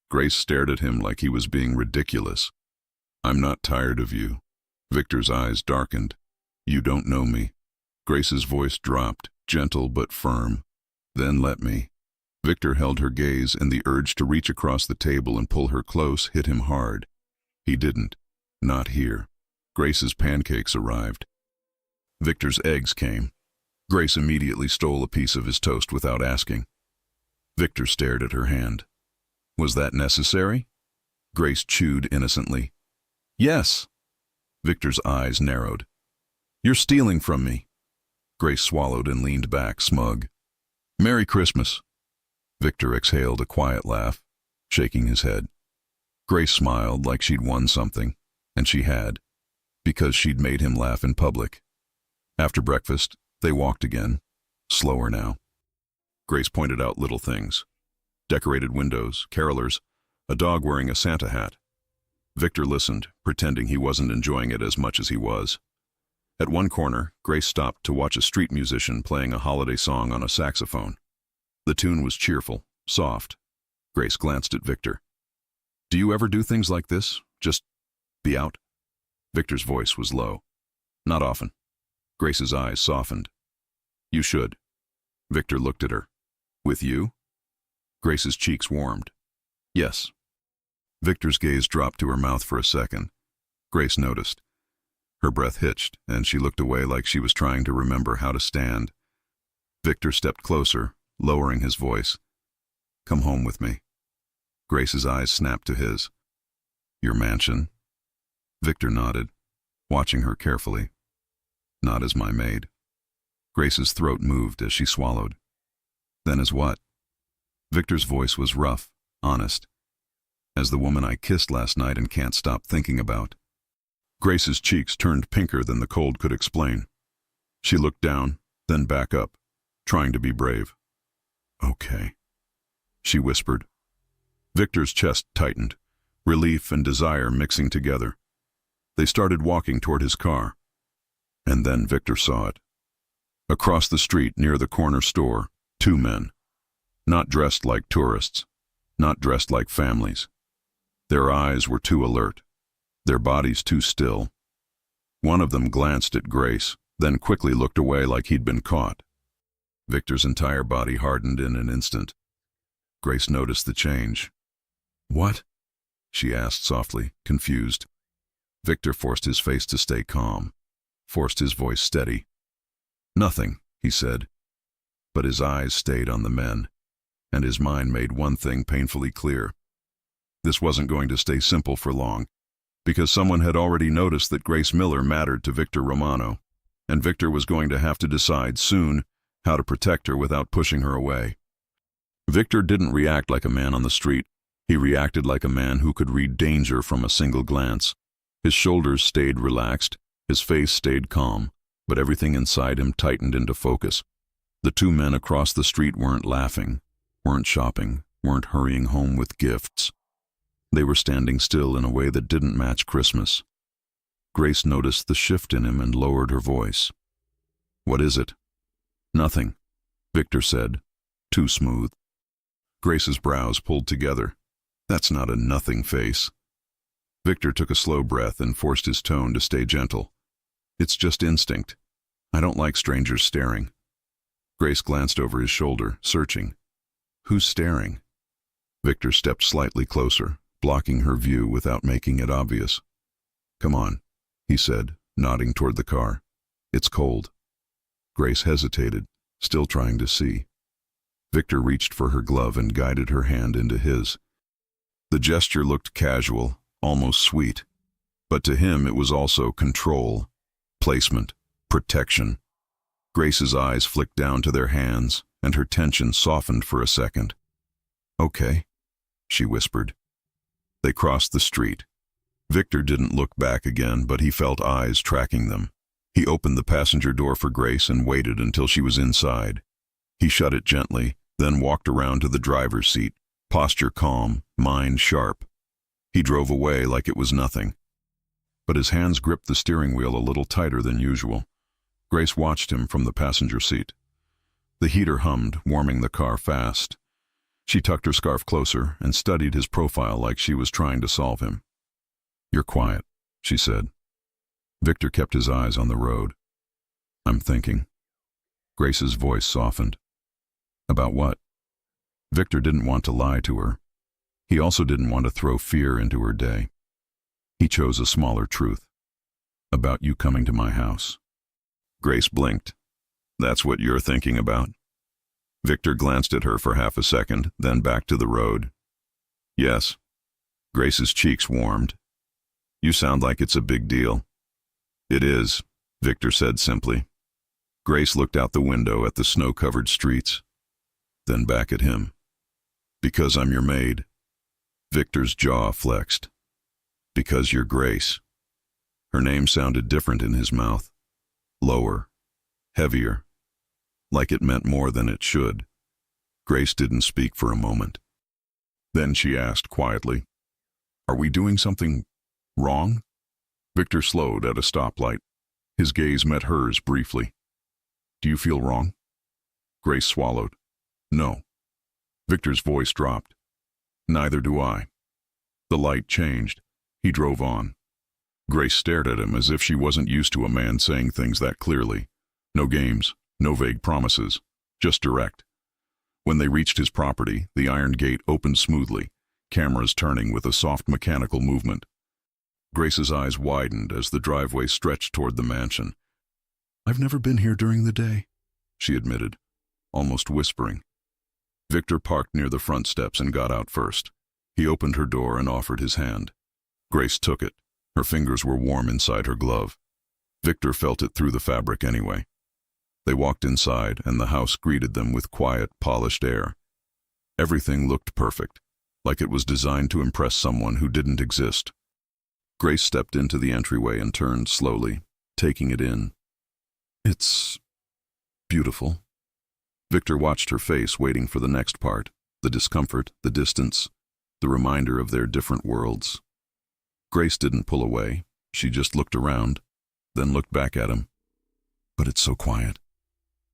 Grace stared at him like he was being ridiculous. I'm not tired of you. Victor's eyes darkened. You don't know me. Grace's voice dropped, gentle but firm. Then let me. Victor held her gaze, and the urge to reach across the table and pull her close hit him hard. He didn't. Not here. Grace's pancakes arrived. Victor's eggs came. Grace immediately stole a piece of his toast without asking. Victor stared at her hand. Was that necessary? Grace chewed innocently. Yes. Victor's eyes narrowed. You're stealing from me. Grace swallowed and leaned back, smug. Merry Christmas. Victor exhaled a quiet laugh, shaking his head. Grace smiled like she'd won something, and she had, because she'd made him laugh in public. After breakfast, they walked again, slower now. Grace pointed out little things. Decorated windows, carolers, a dog wearing a Santa hat. Victor listened, pretending he wasn't enjoying it as much as he was. At one corner, Grace stopped to watch a street musician playing a holiday song on a saxophone. The tune was cheerful, soft. Grace glanced at Victor. Do you ever do things like this? Just be out? Victor's voice was low. Not often. Grace's eyes softened. You should. Victor looked at her. With you? Grace's cheeks warmed. Yes. Victor's gaze dropped to her mouth for a second. Grace noticed. Her breath hitched, and she looked away like she was trying to remember how to stand. Victor stepped closer, lowering his voice. Come home with me. Grace's eyes snapped to his. Your mansion? Victor nodded, watching her carefully. Not as my maid. Grace's throat moved as she swallowed. Then as what? Victor's voice was rough, honest. As the woman I kissed last night and can't stop thinking about. Grace's cheeks turned pinker than the cold could explain. She looked down, then back up, trying to be brave. Okay, she whispered. Victor's chest tightened, relief and desire mixing together. They started walking toward his car. And then Victor saw it. Across the street near the corner store, two men. Not dressed like tourists, not dressed like families. Their eyes were too alert, their bodies too still. One of them glanced at Grace, then quickly looked away like he'd been caught. Victor's entire body hardened in an instant. Grace noticed the change. What? She asked softly, confused. Victor forced his face to stay calm, forced his voice steady. Nothing, he said. But his eyes stayed on the men, and his mind made one thing painfully clear. This wasn't going to stay simple for long, because someone had already noticed that Grace Miller mattered to Victor Romano, and Victor was going to have to decide soon how to protect her without pushing her away. Victor didn't react like a man on the street. He reacted like a man who could read danger from a single glance. His shoulders stayed relaxed, his face stayed calm, but everything inside him tightened into focus. The two men across the street weren't laughing, weren't shopping, weren't hurrying home with gifts. They were standing still in a way that didn't match Christmas. Grace noticed the shift in him and lowered her voice. What is it? Nothing, Victor said, too smooth. Grace's brows pulled together. That's not a nothing face. Victor took a slow breath and forced his tone to stay gentle. It's just instinct. I don't like strangers staring. Grace glanced over his shoulder, searching. Who's staring? Victor stepped slightly closer, blocking her view without making it obvious. Come on, he said, nodding toward the car. It's cold. Grace hesitated, still trying to see. Victor reached for her glove and guided her hand into his. The gesture looked casual, almost sweet, but to him it was also control, placement, protection. Grace's eyes flicked down to their hands, and her tension softened for a second. Okay, she whispered. They crossed the street. Victor didn't look back again, but he felt eyes tracking them. He opened the passenger door for Grace and waited until she was inside. He shut it gently, then walked around to the driver's seat, posture calm, mind sharp. He drove away like it was nothing. But his hands gripped the steering wheel a little tighter than usual. Grace watched him from the passenger seat. The heater hummed, warming the car fast. She tucked her scarf closer and studied his profile like she was trying to solve him. You're quiet, she said. Victor kept his eyes on the road. I'm thinking. Grace's voice softened. About what? Victor didn't want to lie to her. He also didn't want to throw fear into her day. He chose a smaller truth. About you coming to my house. Grace blinked. That's what you're thinking about? Victor glanced at her for half a second, then back to the road. Yes. Grace's cheeks warmed. You sound like it's a big deal. It is, Victor said simply. Grace looked out the window at the snow-covered streets, then back at him. Because I'm your maid. Victor's jaw flexed. Because you're Grace. Her name sounded different in his mouth. Lower. Heavier. Like it meant more than it should. Grace didn't speak for a moment. Then she asked quietly, Are we doing something wrong? Victor slowed at a stoplight. His gaze met hers briefly. Do you feel wrong? Grace swallowed. No. Victor's voice dropped. Neither do I. The light changed. He drove on. Grace stared at him as if she wasn't used to a man saying things that clearly. No games, no vague promises. just direct. When they reached his property, the iron gate opened smoothly, cameras turning with a soft mechanical movement. Grace's eyes widened as the driveway stretched toward the mansion. "I've never been here during the day," she admitted, almost whispering. Victor parked near the front steps and got out first. He opened her door and offered his hand. Grace took it. Her fingers were warm inside her glove. Victor felt it through the fabric anyway. They walked inside, and the house greeted them with quiet, polished air. Everything looked perfect, like it was designed to impress someone who didn't exist. Grace stepped into the entryway and turned slowly, taking it in. "It's beautiful." Victor watched her face, waiting for the next part, the discomfort, the distance, the reminder of their different worlds. Grace didn't pull away. She just looked around, then looked back at him. "But it's so quiet."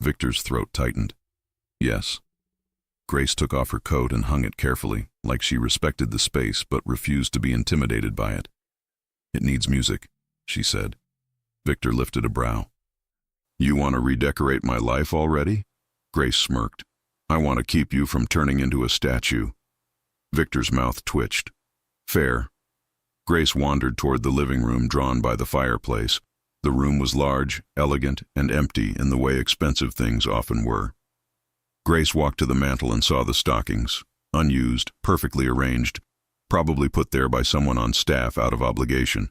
Victor's throat tightened. "Yes." Grace took off her coat and hung it carefully, like she respected the space but refused to be intimidated by it. "It needs music," she said. Victor lifted a brow. "You want to redecorate my life already?" Grace smirked. "I want to keep you from turning into a statue." Victor's mouth twitched. "Fair." Grace wandered toward the living room drawn by the fireplace. The room was large, elegant, and empty in the way expensive things often were. Grace walked to the mantel and saw the stockings, unused, perfectly arranged, probably put there by someone on staff out of obligation.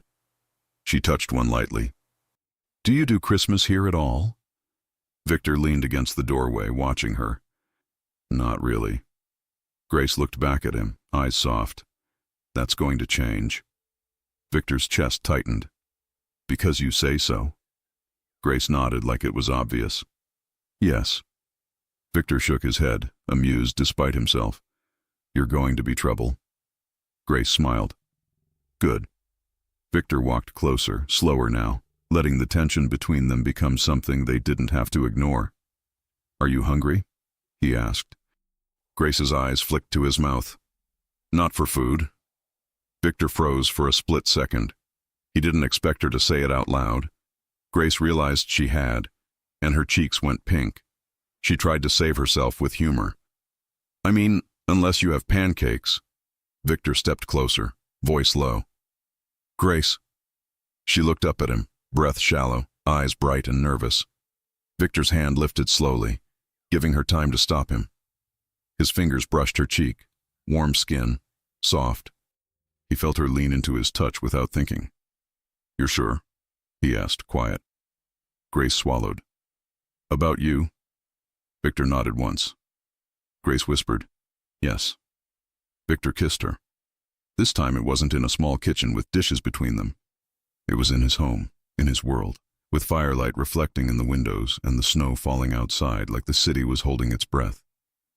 She touched one lightly. "Do you do Christmas here at all?" Victor leaned against the doorway, watching her. "Not really." Grace looked back at him, eyes soft. "That's going to change." Victor's chest tightened. "Because you say so?" Grace nodded like it was obvious. "Yes." Victor shook his head, amused despite himself. "You're going to be trouble." Grace smiled. "Good." Victor walked closer, slower now, letting the tension between them become something they didn't have to ignore. "Are you hungry?" he asked. Grace's eyes flicked to his mouth. "Not for food." Victor froze for a split second. He didn't expect her to say it out loud. Grace realized she had, and her cheeks went pink. She tried to save herself with humor. "I mean, unless you have pancakes." Victor stepped closer, voice low. "Grace." She looked up at him, breath shallow, eyes bright and nervous. Victor's hand lifted slowly, giving her time to stop him. His fingers brushed her cheek, warm skin, soft. He felt her lean into his touch without thinking. "You're sure?" he asked, quiet. Grace swallowed. "About you?" Victor nodded once. Grace whispered, "Yes." Victor kissed her. This time it wasn't in a small kitchen with dishes between them. It was in his home, in his world, with firelight reflecting in the windows and the snow falling outside like the city was holding its breath.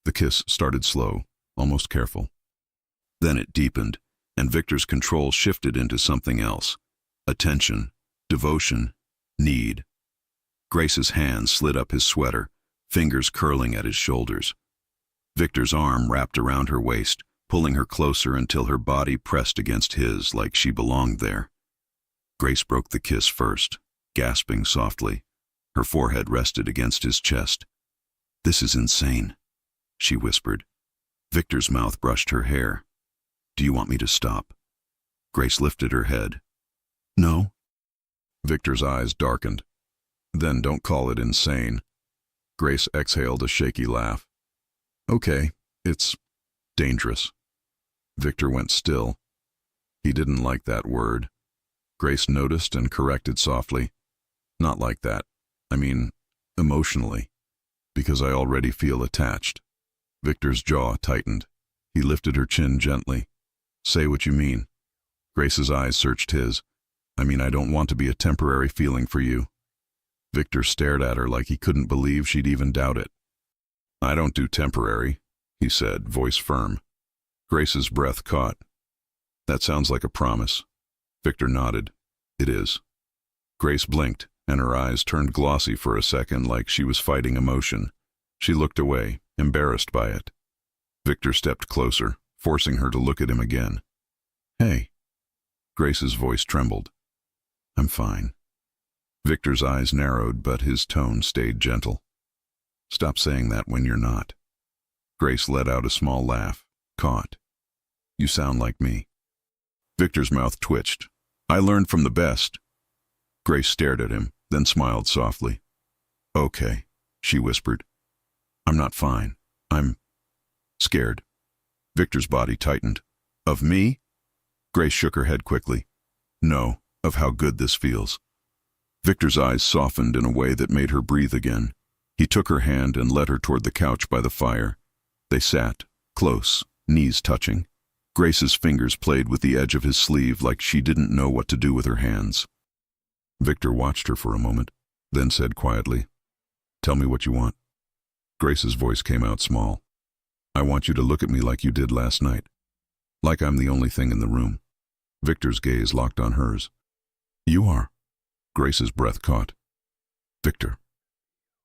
The kiss started slow, almost careful. Then it deepened, and Victor's control shifted into something else. Attention, devotion, need. Grace's hand slid up his sweater, fingers curling at his shoulders. Victor's arm wrapped around her waist, pulling her closer until her body pressed against his like she belonged there. Grace broke the kiss first, gasping softly. Her forehead rested against his chest. "This is insane," she whispered. Victor's mouth brushed her hair. "Do you want me to stop?" Grace lifted her head. "No." Victor's eyes darkened. "Then don't call it insane." Grace exhaled a shaky laugh. "Okay, it's dangerous." Victor went still. He didn't like that word. Grace noticed and corrected softly. "Not like that. I mean, emotionally. Because I already feel attached." Victor's jaw tightened. He lifted her chin gently. "Say what you mean." Grace's eyes searched his. "I mean, I don't want to be a temporary feeling for you." Victor stared at her like he couldn't believe she'd even doubt it. "I don't do temporary," he said, voice firm. Grace's breath caught. "That sounds like a promise." Victor nodded. "It is." Grace blinked, and her eyes turned glossy for a second like she was fighting emotion. She looked away, embarrassed by it. Victor stepped closer, forcing her to look at him again. "Hey." Grace's voice trembled. "I'm fine." Victor's eyes narrowed, but his tone stayed gentle. Stop saying that when you're not. Grace let out a small laugh. Caught. You sound like me. Victor's mouth twitched. I learned from the best. Grace stared at him, then smiled softly. Okay, she whispered. I'm not fine. I'm scared. Victor's body tightened. Of me? Grace shook her head quickly. No, of how good this feels. Victor's eyes softened in a way that made her breathe again. He took her hand and led her toward the couch by the fire. They sat, close, knees touching. Grace's fingers played with the edge of his sleeve like she didn't know what to do with her hands. Victor watched her for a moment, then said quietly, Tell me what you want. Grace's voice came out small. I want you to look at me like you did last night. Like I'm the only thing in the room. Victor's gaze locked on hers. You are. Grace's breath caught. Victor.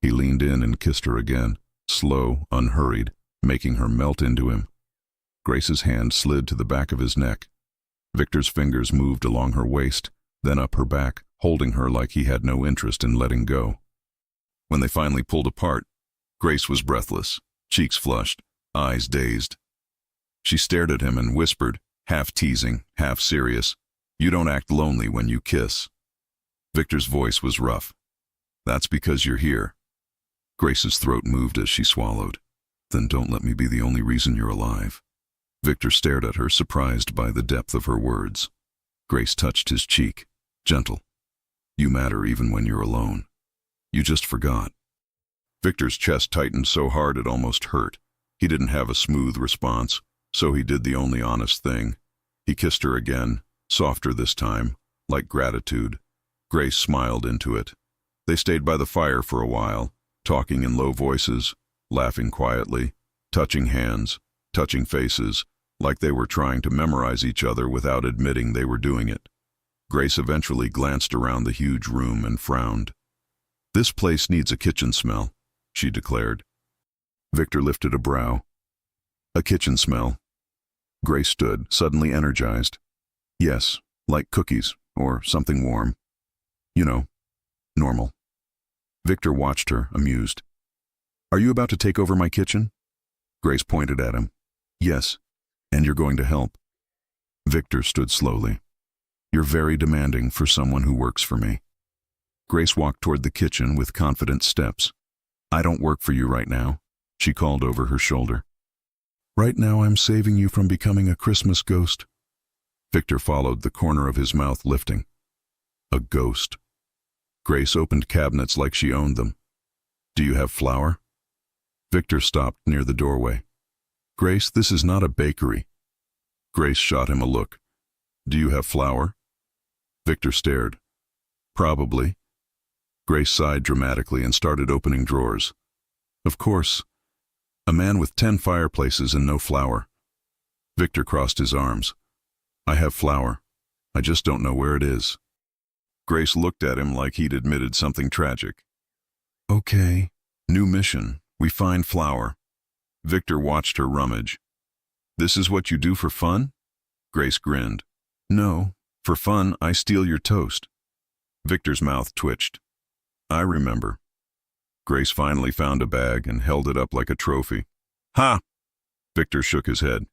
He leaned in and kissed her again, slow, unhurried, making her melt into him. Grace's hand slid to the back of his neck. Victor's fingers moved along her waist, then up her back, holding her like he had no interest in letting go. When they finally pulled apart, Grace was breathless, cheeks flushed, eyes dazed. She stared at him and whispered, half teasing, half serious, You don't act lonely when you kiss. Victor's voice was rough. That's because you're here. Grace's throat moved as she swallowed. Then don't let me be the only reason you're alive. Victor stared at her, surprised by the depth of her words. Grace touched his cheek, gentle. You matter even when you're alone. You just forgot. Victor's chest tightened so hard it almost hurt. He didn't have a smooth response, so he did the only honest thing. He kissed her again, softer this time, like gratitude. Grace smiled into it. They stayed by the fire for a while, talking in low voices, laughing quietly, touching hands, touching faces, like they were trying to memorize each other without admitting they were doing it. Grace eventually glanced around the huge room and frowned. This place needs a kitchen smell, she declared. Victor lifted a brow. A kitchen smell. Grace stood, suddenly energized. Yes, like cookies, or something warm. You know, normal. Victor watched her, amused. Are you about to take over my kitchen? Grace pointed at him. Yes, and you're going to help. Victor stood slowly. You're very demanding for someone who works for me. Grace walked toward the kitchen with confident steps. I don't work for you right now, she called over her shoulder. Right now I'm saving you from becoming a Christmas ghost. Victor followed, the corner of his mouth lifting. A ghost. Grace opened cabinets like she owned them. Do you have flour? Victor stopped near the doorway. Grace, this is not a bakery. Grace shot him a look. Do you have flour? Victor stared. Probably. Grace sighed dramatically and started opening drawers. Of course. A man with 10 fireplaces and no flour. Victor crossed his arms. I have flour. I just don't know where it is. Grace looked at him like he'd admitted something tragic. Okay. New mission. We find flour. Victor watched her rummage. This is what you do for fun? Grace grinned. No, for fun I steal your toast. Victor's mouth twitched. I remember. Grace finally found a bag and held it up like a trophy. Ha! Victor shook his head.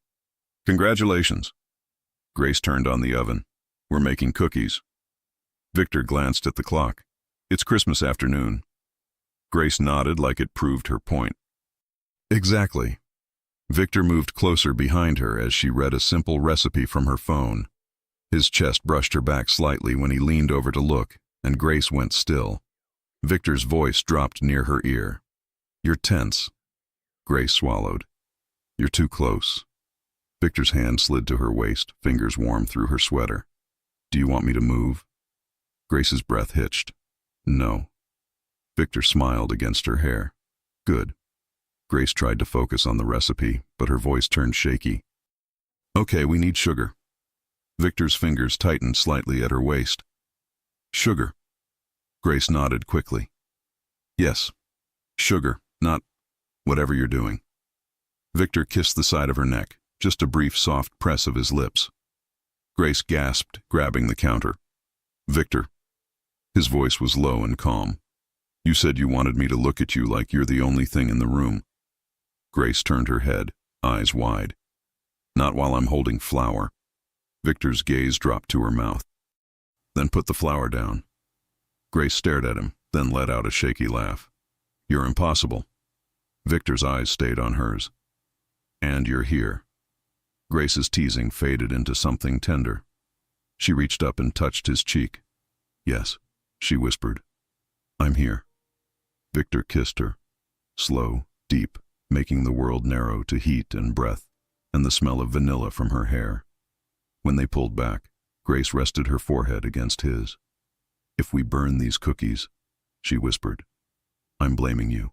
Congratulations. Grace turned on the oven. We're making cookies. Victor glanced at the clock. It's Christmas afternoon. Grace nodded like it proved her point. Exactly. Victor moved closer behind her as she read a simple recipe from her phone. His chest brushed her back slightly when he leaned over to look, and Grace went still. Victor's voice dropped near her ear. You're tense. Grace swallowed. You're too close. Victor's hand slid to her waist, fingers warm through her sweater. Do you want me to move? Grace's breath hitched. No. Victor smiled against her hair. Good. Grace tried to focus on the recipe, but her voice turned shaky. Okay, we need sugar. Victor's fingers tightened slightly at her waist. Sugar. Grace nodded quickly. Yes. Sugar, not whatever you're doing. Victor kissed the side of her neck, just a brief soft press of his lips. Grace gasped, grabbing the counter. Victor. His voice was low and calm. You said you wanted me to look at you like you're the only thing in the room. Grace turned her head, eyes wide. Not while I'm holding flour. Victor's gaze dropped to her mouth. Then put the flour down. Grace stared at him, then let out a shaky laugh. You're impossible. Victor's eyes stayed on hers. And you're here. Grace's teasing faded into something tender. She reached up and touched his cheek. Yes, she whispered. I'm here. Victor kissed her. Slow, deep, making the world narrow to heat and breath, and the smell of vanilla from her hair. When they pulled back, Grace rested her forehead against his. If we burn these cookies, she whispered, I'm blaming you.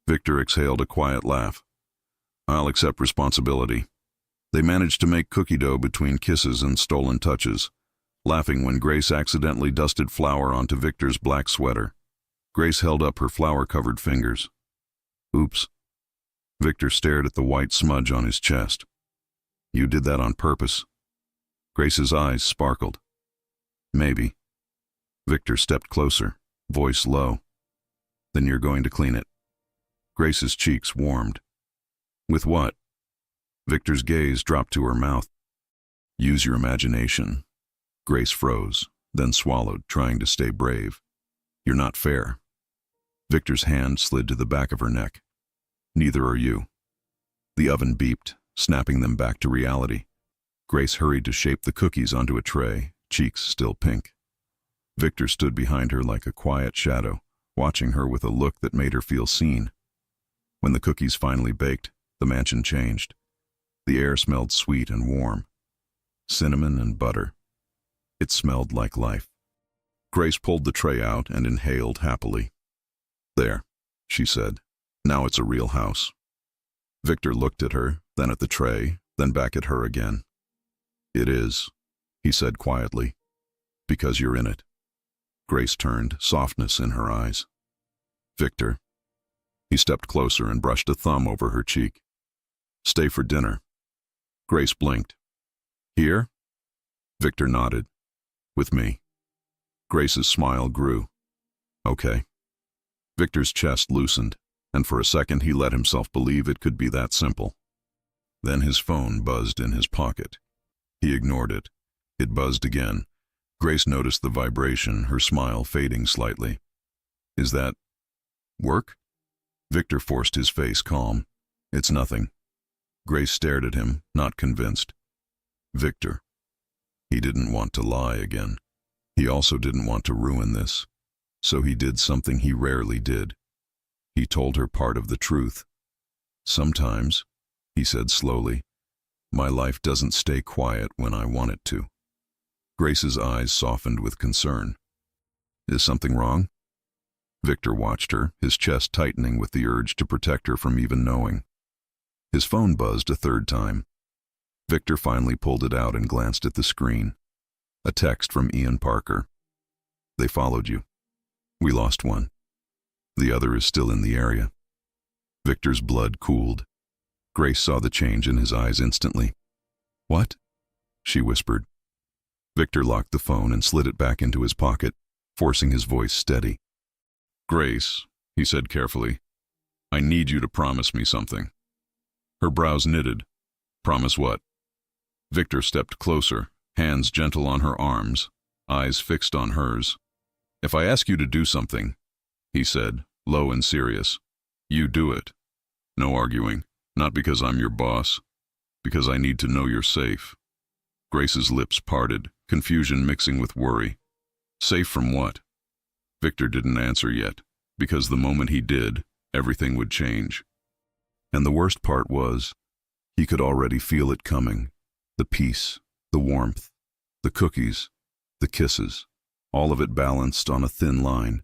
Victor exhaled a quiet laugh. I'll accept responsibility. They managed to make cookie dough between kisses and stolen touches, laughing when Grace accidentally dusted flour onto Victor's black sweater. Grace held up her flour-covered fingers. Oops. Victor stared at the white smudge on his chest. You did that on purpose. Grace's eyes sparkled. Maybe. Victor stepped closer, voice low. Then you're going to clean it. Grace's cheeks warmed. With what? Victor's gaze dropped to her mouth. Use your imagination. Grace froze, then swallowed, trying to stay brave. You're not fair. Victor's hand slid to the back of her neck. Neither are you. The oven beeped, snapping them back to reality. Grace hurried to shape the cookies onto a tray, cheeks still pink. Victor stood behind her like a quiet shadow, watching her with a look that made her feel seen. When the cookies finally baked, the mansion changed. The air smelled sweet and warm. Cinnamon and butter. It smelled like life. Grace pulled the tray out and inhaled happily. There, she said. Now it's a real house. Victor looked at her, then at the tray, then back at her again. It is, he said quietly, because you're in it. Grace turned, softness in her eyes. Victor. He stepped closer and brushed a thumb over her cheek. Stay for dinner. Grace blinked. Here? Victor nodded. With me. Grace's smile grew. Okay. Victor's chest loosened, and for a second he let himself believe it could be that simple. Then his phone buzzed in his pocket. He ignored it. It buzzed again. Grace noticed the vibration, her smile fading slightly. Is that work? Victor forced his face calm. It's nothing. Grace stared at him, not convinced. Victor. He didn't want to lie again. He also didn't want to ruin this. So he did something he rarely did. He told her part of the truth. Sometimes, he said slowly, my life doesn't stay quiet when I want it to. Grace's eyes softened with concern. Is something wrong? Victor watched her, his chest tightening with the urge to protect her from even knowing. His phone buzzed a third time. Victor finally pulled it out and glanced at the screen. A text from Ian Parker. They followed you. We lost one. The other is still in the area. Victor's blood cooled. Grace saw the change in his eyes instantly. What? She whispered. Victor locked the phone and slid it back into his pocket, forcing his voice steady. Grace, he said carefully, I need you to promise me something. Her brows knitted. Promise what? Victor stepped closer, hands gentle on her arms, eyes fixed on hers. If I ask you to do something, he said, low and serious, you do it. No arguing, not because I'm your boss, because I need to know you're safe. Grace's lips parted, confusion mixing with worry. Safe from what? Victor didn't answer yet, because the moment he did, everything would change. And the worst part was, he could already feel it coming. The peace, the warmth, the cookies, the kisses, all of it balanced on a thin line.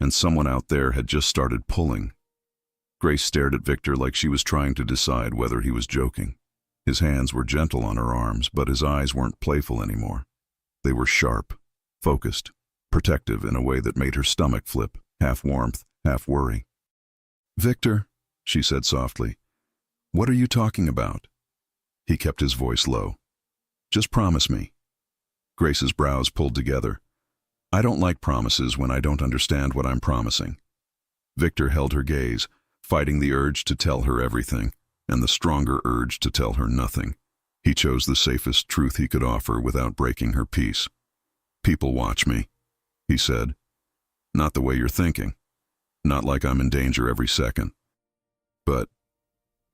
And someone out there had just started pulling. Grace stared at Victor like she was trying to decide whether he was joking. His hands were gentle on her arms, but his eyes weren't playful anymore. They were sharp, focused, protective in a way that made her stomach flip, half warmth, half worry. Victor, she said softly, what are you talking about? He kept his voice low. Just promise me. Grace's brows pulled together. I don't like promises when I don't understand what I'm promising. Victor held her gaze, fighting the urge to tell her everything, and the stronger urge to tell her nothing. He chose the safest truth he could offer without breaking her peace. People watch me, he said. Not the way you're thinking. Not like I'm in danger every second. But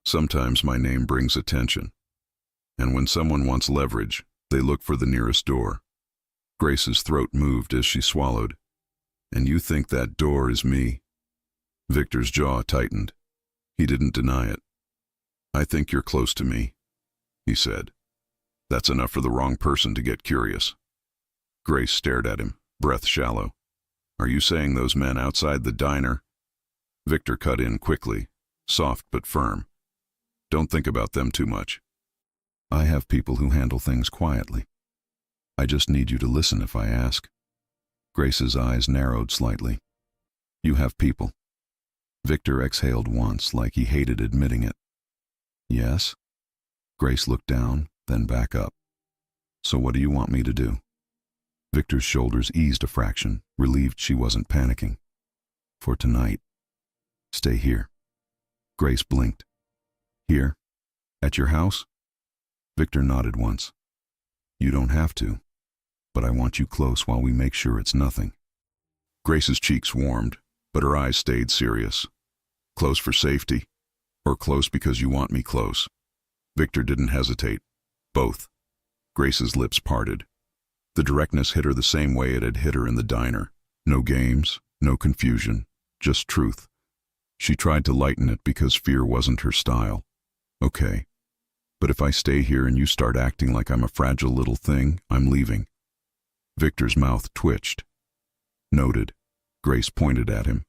sometimes my name brings attention. And when someone wants leverage, they look for the nearest door. Grace's throat moved as she swallowed. And you think that door is me? Victor's jaw tightened. He didn't deny it. I think you're close to me, he said. That's enough for the wrong person to get curious. Grace stared at him, breath shallow. Are you saying those men outside the diner? Victor cut in quickly, soft but firm. Don't think about them too much. I have people who handle things quietly. I just need you to listen if I ask. Grace's eyes narrowed slightly. You have people. Victor exhaled once, like he hated admitting it. Yes? Grace looked down, then back up. So what do you want me to do? Victor's shoulders eased a fraction, relieved she wasn't panicking. For tonight, stay here. Grace blinked. Here? At your house? Victor nodded once. You don't have to, but I want you close while we make sure it's nothing. Grace's cheeks warmed, but her eyes stayed serious. Close for safety, or close because you want me close? Victor didn't hesitate. Both. Grace's lips parted. The directness hit her the same way it had hit her in the diner. No games, no confusion, just truth. She tried to lighten it because fear wasn't her style. Okay. But if I stay here and you start acting like I'm a fragile little thing, I'm leaving. Victor's mouth twitched. Noted. Grace pointed at him.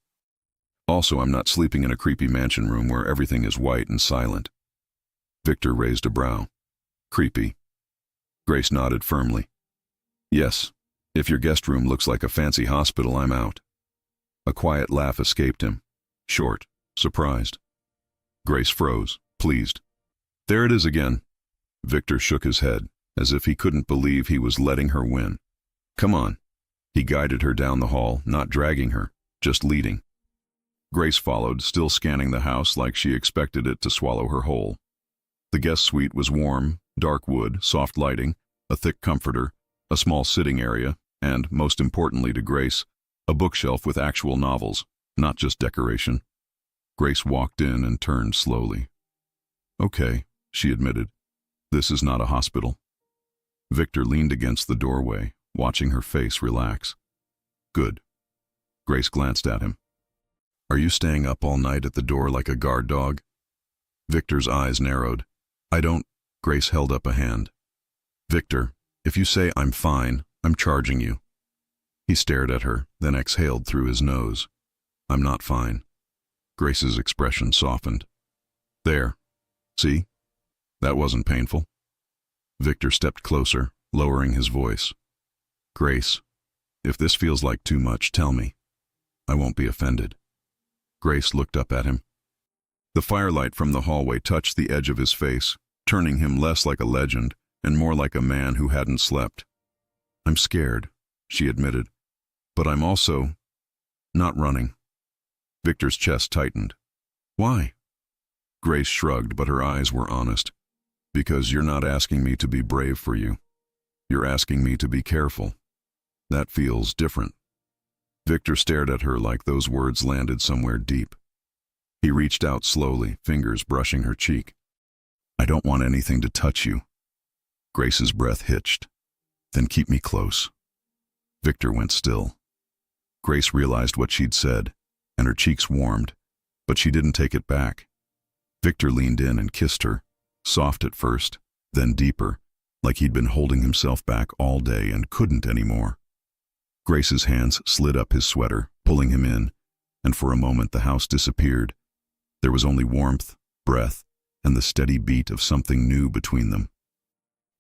Also, I'm not sleeping in a creepy mansion room where everything is white and silent. Victor raised a brow. Creepy. Grace nodded firmly. Yes, if your guest room looks like a fancy hospital, I'm out. A quiet laugh escaped him. Short, surprised. Grace froze, pleased. There it is again. Victor shook his head, as if he couldn't believe he was letting her win. Come on. He guided her down the hall, not dragging her, just leading. Grace followed, still scanning the house like she expected it to swallow her whole. The guest suite was warm, dark wood, soft lighting, a thick comforter, a small sitting area, and, most importantly to Grace, a bookshelf with actual novels, not just decoration. Grace walked in and turned slowly. Okay, she admitted. This is not a hospital. Victor leaned against the doorway, watching her face relax. Good. Grace glanced at him. Are you staying up all night at the door like a guard dog? Victor's eyes narrowed. I don't. Grace held up a hand. Victor, if you say I'm fine, I'm charging you. He stared at her, then exhaled through his nose. I'm not fine. Grace's expression softened. There. See? That wasn't painful. Victor stepped closer, lowering his voice. Grace, if this feels like too much, tell me. I won't be offended. Grace looked up at him. The firelight from the hallway touched the edge of his face, turning him less like a legend and more like a man who hadn't slept. I'm scared, she admitted, but I'm also not running. Victor's chest tightened. Why? Grace shrugged, but her eyes were honest. Because you're not asking me to be brave for you. You're asking me to be careful. That feels different. Victor stared at her like those words landed somewhere deep. He reached out slowly, fingers brushing her cheek. I don't want anything to touch you. Grace's breath hitched. Then keep me close. Victor went still. Grace realized what she'd said, and her cheeks warmed, but she didn't take it back. Victor leaned in and kissed her, soft at first, then deeper, like he'd been holding himself back all day and couldn't anymore. Grace's hands slid up his sweater, pulling him in, and for a moment the house disappeared. There was only warmth, breath, and the steady beat of something new between them.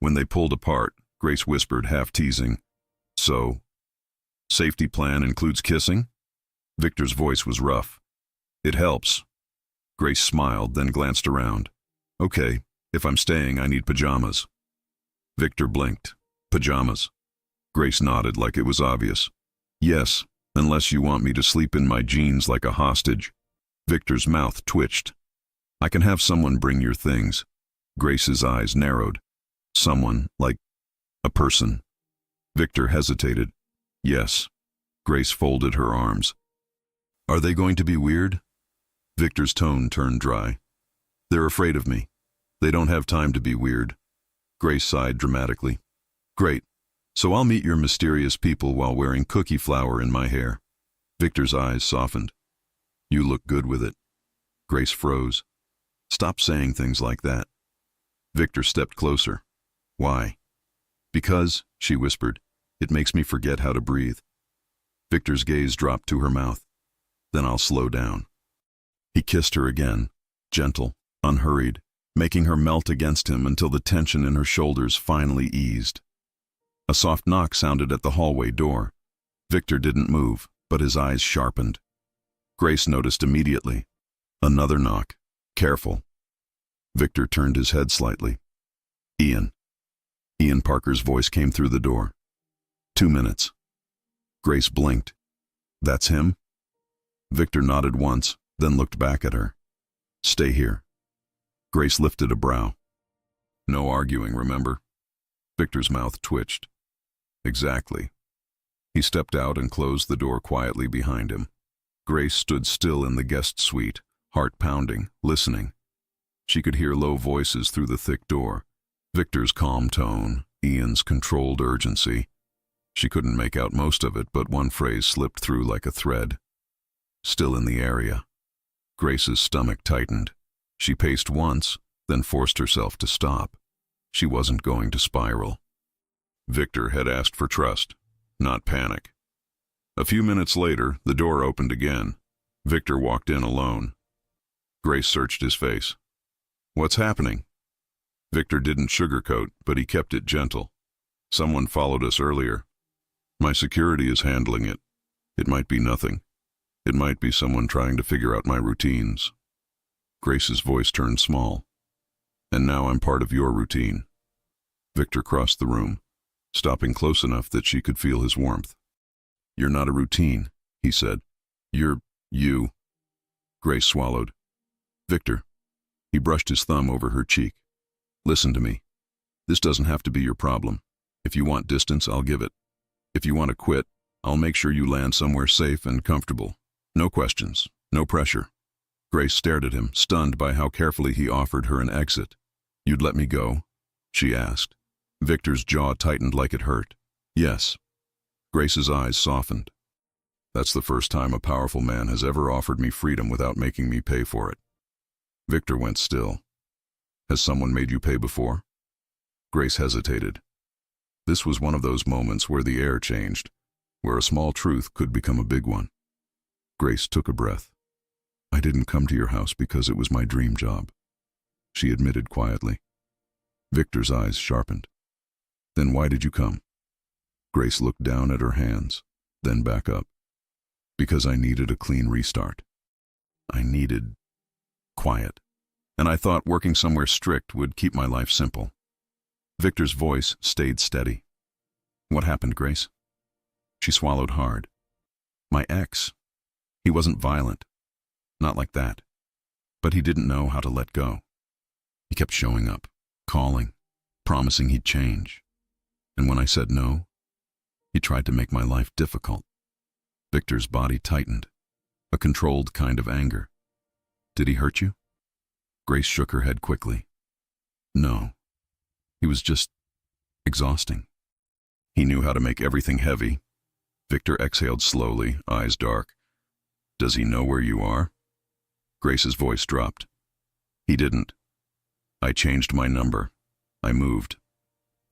When they pulled apart, Grace whispered, half teasing, So, safety plan includes kissing? Victor's voice was rough. It helps. Grace smiled, then glanced around. Okay, if I'm staying, I need pajamas. Victor blinked. Pajamas. Grace nodded like it was obvious. Yes, unless you want me to sleep in my jeans like a hostage. Victor's mouth twitched. I can have someone bring your things. Grace's eyes narrowed. Someone, like a person. Victor hesitated. Yes. Grace folded her arms. Are they going to be weird? Victor's tone turned dry. They're afraid of me. They don't have time to be weird. Grace sighed dramatically. Great. So I'll meet your mysterious people while wearing cookie flour in my hair. Victor's eyes softened. You look good with it. Grace froze. Stop saying things like that. Victor stepped closer. Why? Because, she whispered, it makes me forget how to breathe. Victor's gaze dropped to her mouth. Then I'll slow down. He kissed her again, gentle, unhurried, making her melt against him until the tension in her shoulders finally eased. A soft knock sounded at the hallway door. Victor didn't move, but his eyes sharpened. Grace noticed immediately. Another knock. Careful. Victor turned his head slightly. Ian. Ian Parker's voice came through the door. 2 minutes. Grace blinked. That's him? Victor nodded once, then looked back at her. Stay here. Grace lifted a brow. No arguing, remember? Victor's mouth twitched. Exactly. He stepped out and closed the door quietly behind him. Grace stood still in the guest suite, heart pounding, listening. She could hear low voices through the thick door. Victor's calm tone, Ian's controlled urgency. She couldn't make out most of it, but one phrase slipped through like a thread. Still in the area. Grace's stomach tightened. She paced once, then forced herself to stop. She wasn't going to spiral. Victor had asked for trust, not panic. A few minutes later, the door opened again. Victor walked in alone. Grace searched his face. What's happening? Victor didn't sugarcoat, but he kept it gentle. Someone followed us earlier. My security is handling it. It might be nothing. It might be someone trying to figure out my routines. Grace's voice turned small. And now I'm part of your routine. Victor crossed the room, stopping close enough that she could feel his warmth. You're not a routine, he said. You're you. Grace swallowed. Victor. He brushed his thumb over her cheek. Listen to me. This doesn't have to be your problem. If you want distance, I'll give it. If you want to quit, I'll make sure you land somewhere safe and comfortable. No questions, no pressure. Grace stared at him, stunned by how carefully he offered her an exit. You'd let me go? She asked. Victor's jaw tightened like it hurt. Yes. Grace's eyes softened. That's the first time a powerful man has ever offered me freedom without making me pay for it. Victor went still. Has someone made you pay before? Grace hesitated. This was one of those moments where the air changed, where a small truth could become a big one. Grace took a breath. I didn't come to your house because it was my dream job, she admitted quietly. Victor's eyes sharpened. Then why did you come? Grace looked down at her hands, then back up. Because I needed a clean restart. I needed quiet, and I thought working somewhere strict would keep my life simple. Victor's voice stayed steady. What happened, Grace? She swallowed hard. My ex. He wasn't violent. Not like that. But he didn't know how to let go. He kept showing up, calling, promising he'd change. And when I said no, he tried to make my life difficult. Victor's body tightened, a controlled kind of anger. Did he hurt you? Grace shook her head quickly. No. He was just exhausting. He knew how to make everything heavy. Victor exhaled slowly, eyes dark. Does he know where you are? Grace's voice dropped. He didn't. I changed my number. I moved.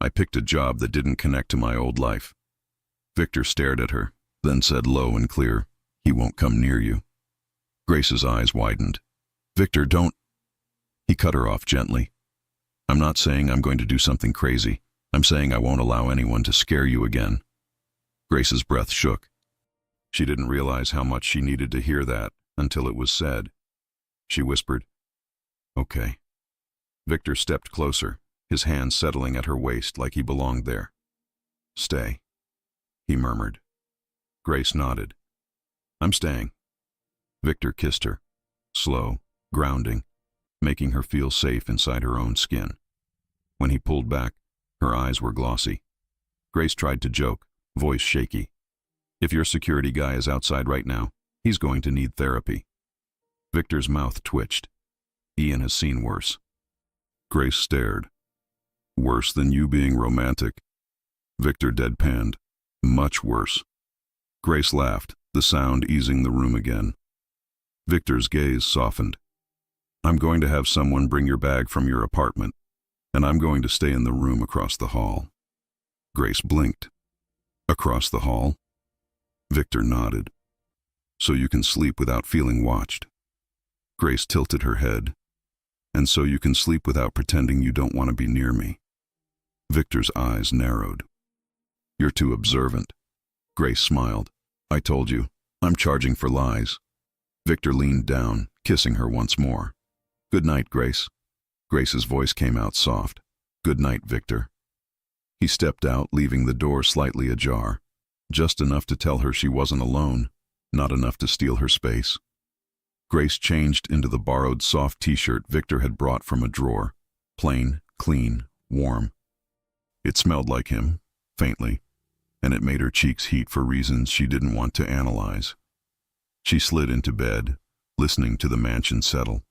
I picked a job that didn't connect to my old life. Victor stared at her, then said low and clear, he won't come near you. Grace's eyes widened. Victor, don't. He cut her off gently. I'm not saying I'm going to do something crazy. I'm saying I won't allow anyone to scare you again. Grace's breath shook. She didn't realize how much she needed to hear that until it was said. She whispered, Okay. Victor stepped closer, his hand settling at her waist like he belonged there. Stay, he murmured. Grace nodded. I'm staying. Victor kissed her, slow, grounding, making her feel safe inside her own skin. When he pulled back, her eyes were glossy. Grace tried to joke, voice shaky. If your security guy is outside right now, he's going to need therapy. Victor's mouth twitched. Ian has seen worse. Grace stared. Worse than you being romantic? Victor deadpanned. Much worse. Grace laughed, the sound easing the room again. Victor's gaze softened. I'm going to have someone bring your bag from your apartment, and I'm going to stay in the room across the hall. Grace blinked. Across the hall? Victor nodded. So you can sleep without feeling watched. Grace tilted her head. And so you can sleep without pretending you don't want to be near me. Victor's eyes narrowed. You're too observant. Grace smiled. I told you, I'm charging for lies. Victor leaned down, kissing her once more. Good night, Grace. Grace's voice came out soft. Good night, Victor. He stepped out, leaving the door slightly ajar. Just enough to tell her she wasn't alone, not enough to steal her space. Grace changed into the borrowed soft t-shirt Victor had brought from a drawer. Plain, clean, warm. It smelled like him, faintly, and it made her cheeks heat for reasons she didn't want to analyze. She slid into bed, listening to the mansion settle.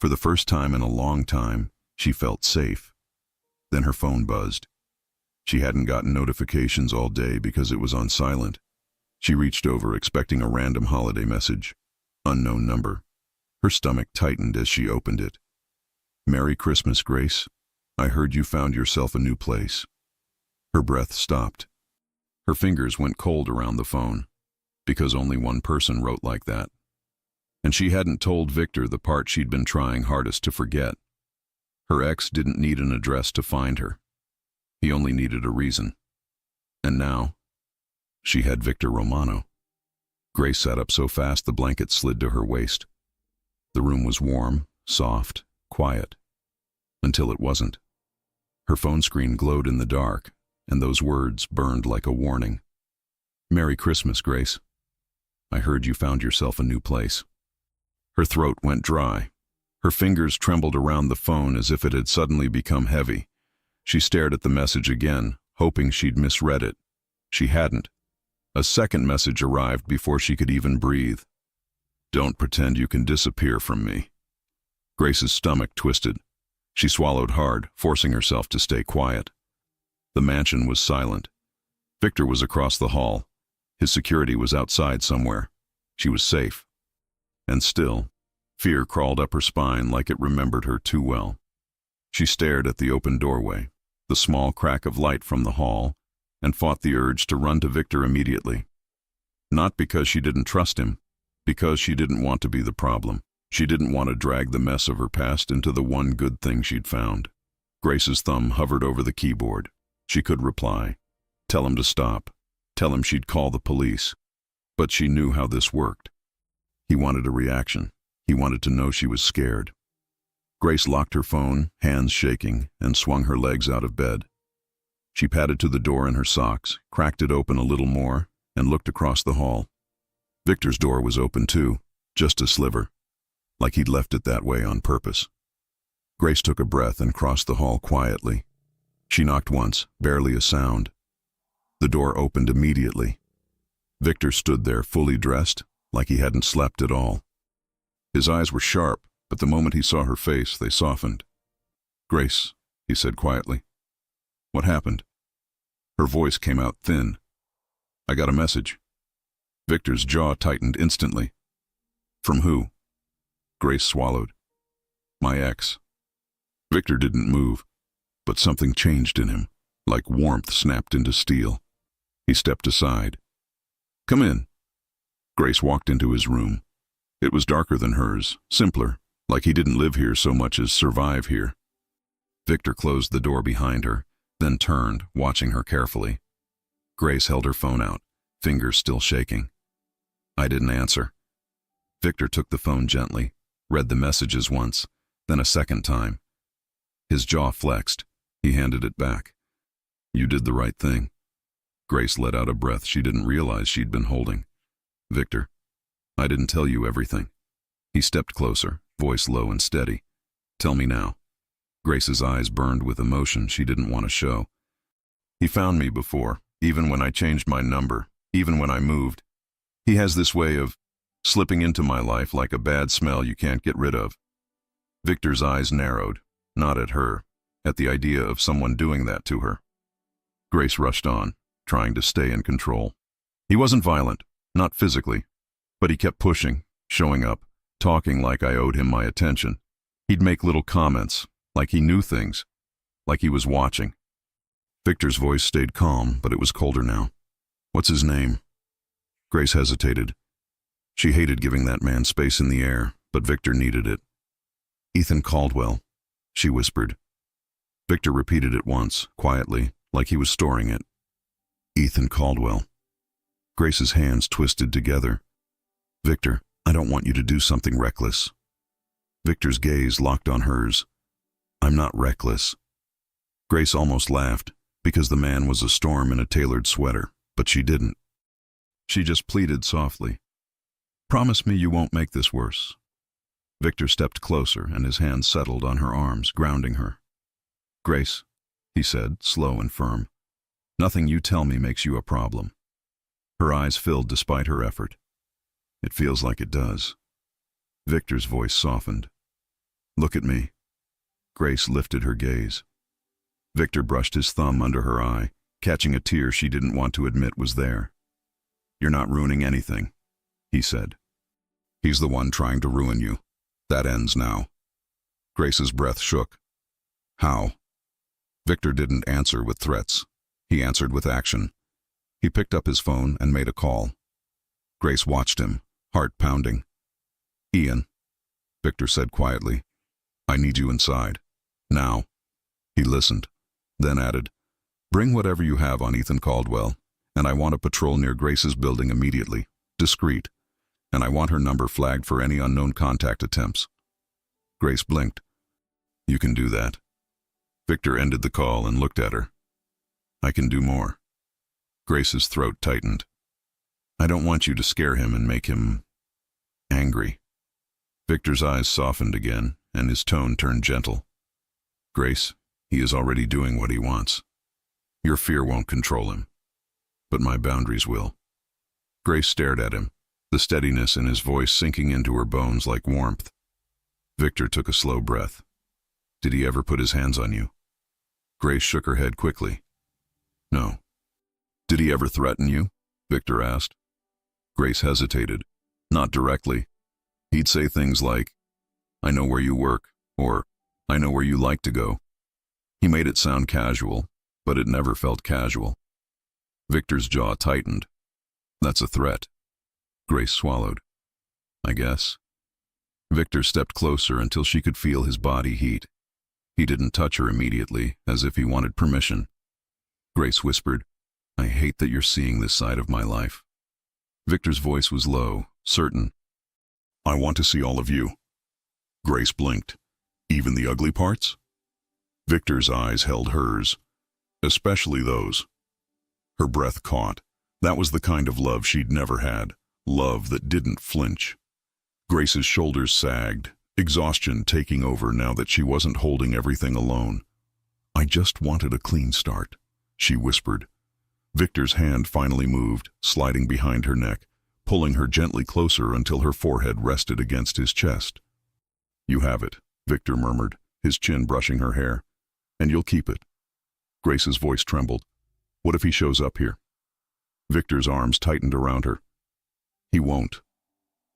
For the first time in a long time, she felt safe. Then her phone buzzed. She hadn't gotten notifications all day because it was on silent. She reached over, expecting a random holiday message. Unknown number. Her stomach tightened as she opened it. Merry Christmas, Grace. I heard you found yourself a new place. Her breath stopped. Her fingers went cold around the phone, because only one person wrote like that. And she hadn't told Victor the part she'd been trying hardest to forget. Her ex didn't need an address to find her. He only needed a reason. And now, she had Victor Romano. Grace sat up so fast the blanket slid to her waist. The room was warm, soft, quiet. Until it wasn't. Her phone screen glowed in the dark, and those words burned like a warning. Merry Christmas, Grace. I heard you found yourself a new place. Her throat went dry. Her fingers trembled around the phone as if it had suddenly become heavy. She stared at the message again, hoping she'd misread it. She hadn't. A second message arrived before she could even breathe. Don't pretend you can disappear from me. Grace's stomach twisted. She swallowed hard, forcing herself to stay quiet. The mansion was silent. Victor was across the hall. His security was outside somewhere. She was safe. And still, fear crawled up her spine like it remembered her too well. She stared at the open doorway, the small crack of light from the hall, and fought the urge to run to Victor immediately. Not because she didn't trust him, because she didn't want to be the problem. She didn't want to drag the mess of her past into the one good thing she'd found. Grace's thumb hovered over the keyboard. She could reply. Tell him to stop. Tell him she'd call the police. But she knew how this worked. He wanted a reaction. He wanted to know she was scared. Grace locked her phone, hands shaking, and swung her legs out of bed. She padded to the door in her socks, cracked it open a little more, and looked across the hall. Victor's door was open too, just a sliver, like he'd left it that way on purpose. Grace took a breath and crossed the hall quietly. She knocked once, barely a sound. The door opened immediately. Victor stood there fully dressed, like he hadn't slept at all. His eyes were sharp, but the moment he saw her face, they softened. Grace, he said quietly. What happened? Her voice came out thin. I got a message. Victor's jaw tightened instantly. From who? Grace swallowed. My ex. Victor didn't move, but something changed in him, like warmth snapped into steel. He stepped aside. Come in. Grace walked into his room. It was darker than hers, simpler, like he didn't live here so much as survive here. Victor closed the door behind her, then turned, watching her carefully. Grace held her phone out, fingers still shaking. I didn't answer. Victor took the phone gently, read the messages once, then a second time. His jaw flexed. He handed it back. You did the right thing. Grace let out a breath she didn't realize she'd been holding. "Victor, I didn't tell you everything." He stepped closer, voice low and steady. "Tell me now." Grace's eyes burned with emotion she didn't want to show. "He found me before, even when I changed my number, even when I moved. He has this way of slipping into my life like a bad smell you can't get rid of." Victor's eyes narrowed, not at her, at the idea of someone doing that to her. Grace rushed on, trying to stay in control. "He wasn't violent, not physically, but he kept pushing, showing up, talking like I owed him my attention. He'd make little comments, like he knew things, like he was watching." Victor's voice stayed calm, but it was colder now. "What's his name?" Grace hesitated. She hated giving that man space in the air, but Victor needed it. "Ethan Caldwell," she whispered. Victor repeated it once, quietly, like he was storing it. "Ethan Caldwell." Grace's hands twisted together. "Victor, I don't want you to do something reckless." Victor's gaze locked on hers. "I'm not reckless." Grace almost laughed, because the man was a storm in a tailored sweater, but she didn't. She just pleaded softly. "Promise me you won't make this worse." Victor stepped closer, and his hands settled on her arms, grounding her. "Grace," he said, slow and firm, "nothing you tell me makes you a problem." Her eyes filled despite her effort. "It feels like it does." Victor's voice softened. "Look at me." Grace lifted her gaze. Victor brushed his thumb under her eye, catching a tear she didn't want to admit was there. "You're not ruining anything," he said. "He's the one trying to ruin you. That ends now." Grace's breath shook. "How?" Victor didn't answer with threats. He answered with action. He picked up his phone and made a call. Grace watched him, heart pounding. "Ian," Victor said quietly, "I need you inside. Now." He listened, then added, "Bring whatever you have on Ethan Caldwell, and I want a patrol near Grace's building immediately, discreet, and I want her number flagged for any unknown contact attempts." Grace blinked. "You can do that." Victor ended the call and looked at her. "I can do more." Grace's throat tightened. "I don't want you to scare him and make him angry." Victor's eyes softened again, and his tone turned gentle. "Grace, he is already doing what he wants. Your fear won't control him, but my boundaries will." Grace stared at him, the steadiness in his voice sinking into her bones like warmth. Victor took a slow breath. "Did he ever put his hands on you?" Grace shook her head quickly. "No." "Did he ever threaten you?" Victor asked. Grace hesitated. Not directly. He'd say things like, "I know where you work," or "I know where you like to go." He made it sound casual, but it never felt casual. Victor's jaw tightened. "That's a threat." Grace swallowed. "I guess." Victor stepped closer until she could feel his body heat. He didn't touch her immediately, as if he wanted permission. Grace whispered, "I hate that you're seeing this side of my life." Victor's voice was low, certain. "I want to see all of you." Grace blinked. "Even the ugly parts?" Victor's eyes held hers, especially those. Her breath caught. That was the kind of love she'd never had, love that didn't flinch. Grace's shoulders sagged, exhaustion taking over now that she wasn't holding everything alone. "I just wanted a clean start," she whispered. Victor's hand finally moved, sliding behind her neck, pulling her gently closer until her forehead rested against his chest. "You have it," Victor murmured, his chin brushing her hair. "And you'll keep it." Grace's voice trembled. "What if he shows up here?" Victor's arms tightened around her. "He won't."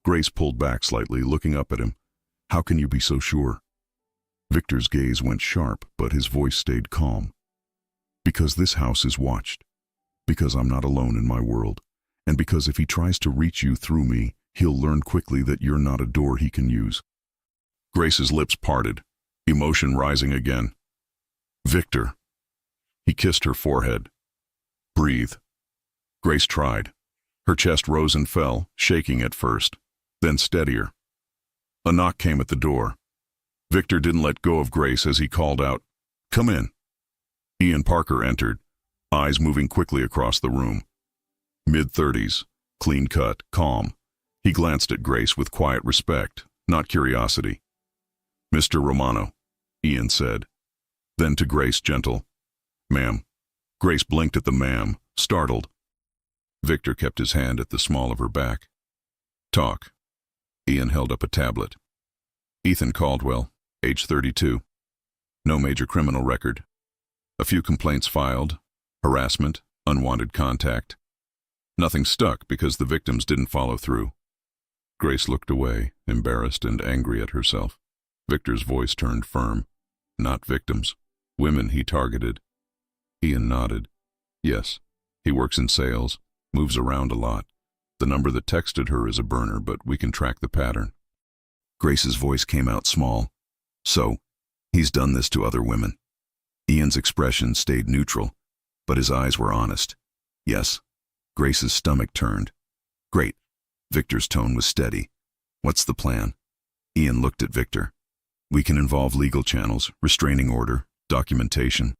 Grace pulled back slightly, looking up at him. "How can you be so sure?" Victor's gaze went sharp, but his voice stayed calm. "Because this house is watched. Because I'm not alone in my world. And because if he tries to reach you through me, he'll learn quickly that you're not a door he can use." Grace's lips parted, emotion rising again. "Victor." He kissed her forehead. "Breathe." Grace tried. Her chest rose and fell, shaking at first, then steadier. A knock came at the door. Victor didn't let go of Grace as he called out, "Come in." Ian Parker entered, eyes moving quickly across the room. Mid-30s, clean-cut, calm. He glanced at Grace with quiet respect, not curiosity. "Mr. Romano," Ian said. Then to Grace, gentle, "Ma'am." Grace blinked at the ma'am, startled. Victor kept his hand at the small of her back. "Talk." Ian held up a tablet. "Ethan Caldwell, age 32. No major criminal record. A few complaints filed, harassment, unwanted contact. Nothing stuck because the victims didn't follow through." Grace looked away, embarrassed and angry at herself. Victor's voice turned firm. "Not victims. Women he targeted." Ian nodded. "Yes, he works in sales, moves around a lot. The number that texted her is a burner, but we can track the pattern." Grace's voice came out small. "So, he's done this to other women." Ian's expression stayed neutral, but his eyes were honest. "Yes." Grace's stomach turned. "Great." Victor's tone was steady. "What's the plan?" Ian looked at Victor. "We can involve legal channels, restraining order, documentation.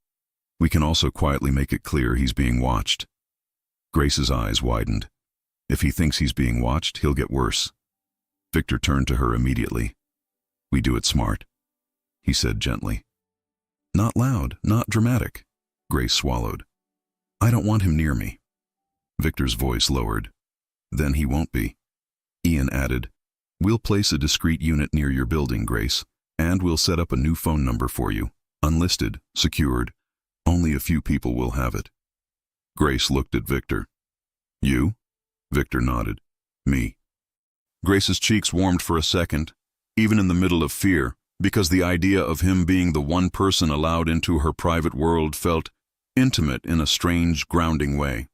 We can also quietly make it clear he's being watched." Grace's eyes widened. "If he thinks he's being watched, he'll get worse." Victor turned to her immediately. "We do it smart," he said gently. "Not loud, not dramatic." Grace swallowed. "I don't want him near me." Victor's voice lowered. "Then he won't be." Ian added, "We'll place a discreet unit near your building, Grace, and we'll set up a new phone number for you. Unlisted, secured. Only a few people will have it." Grace looked at Victor. "You?" Victor nodded. "Me." Grace's cheeks warmed for a second, even in the middle of fear, because the idea of him being the one person allowed into her private world felt intimate in a strange, grounding way.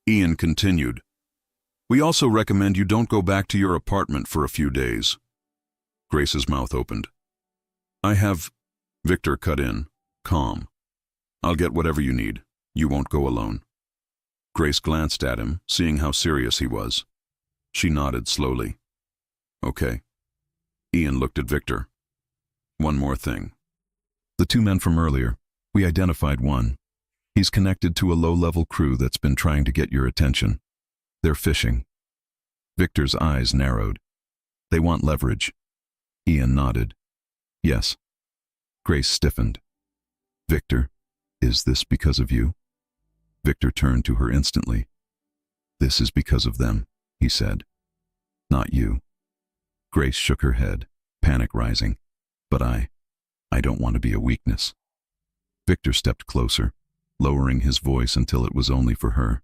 Ian continued, "We also recommend you don't go back to your apartment for a few days." Grace's mouth opened. "I have—" Victor cut in, calm. "I'll get whatever you need. You won't go alone." Grace glanced at him, seeing how serious he was. She nodded slowly. "Okay." Ian looked at Victor. "One more thing. The two men from earlier, we identified one. He's connected to a low-level crew that's been trying to get your attention. They're fishing." Victor's eyes narrowed. "They want leverage." Ian nodded. "Yes." Grace stiffened. "Victor, is this because of you?" Victor turned to her instantly. "This is because of them," he said. "Not you." Grace shook her head, panic rising. "But I don't want to be a weakness." Victor stepped closer, lowering his voice until it was only for her.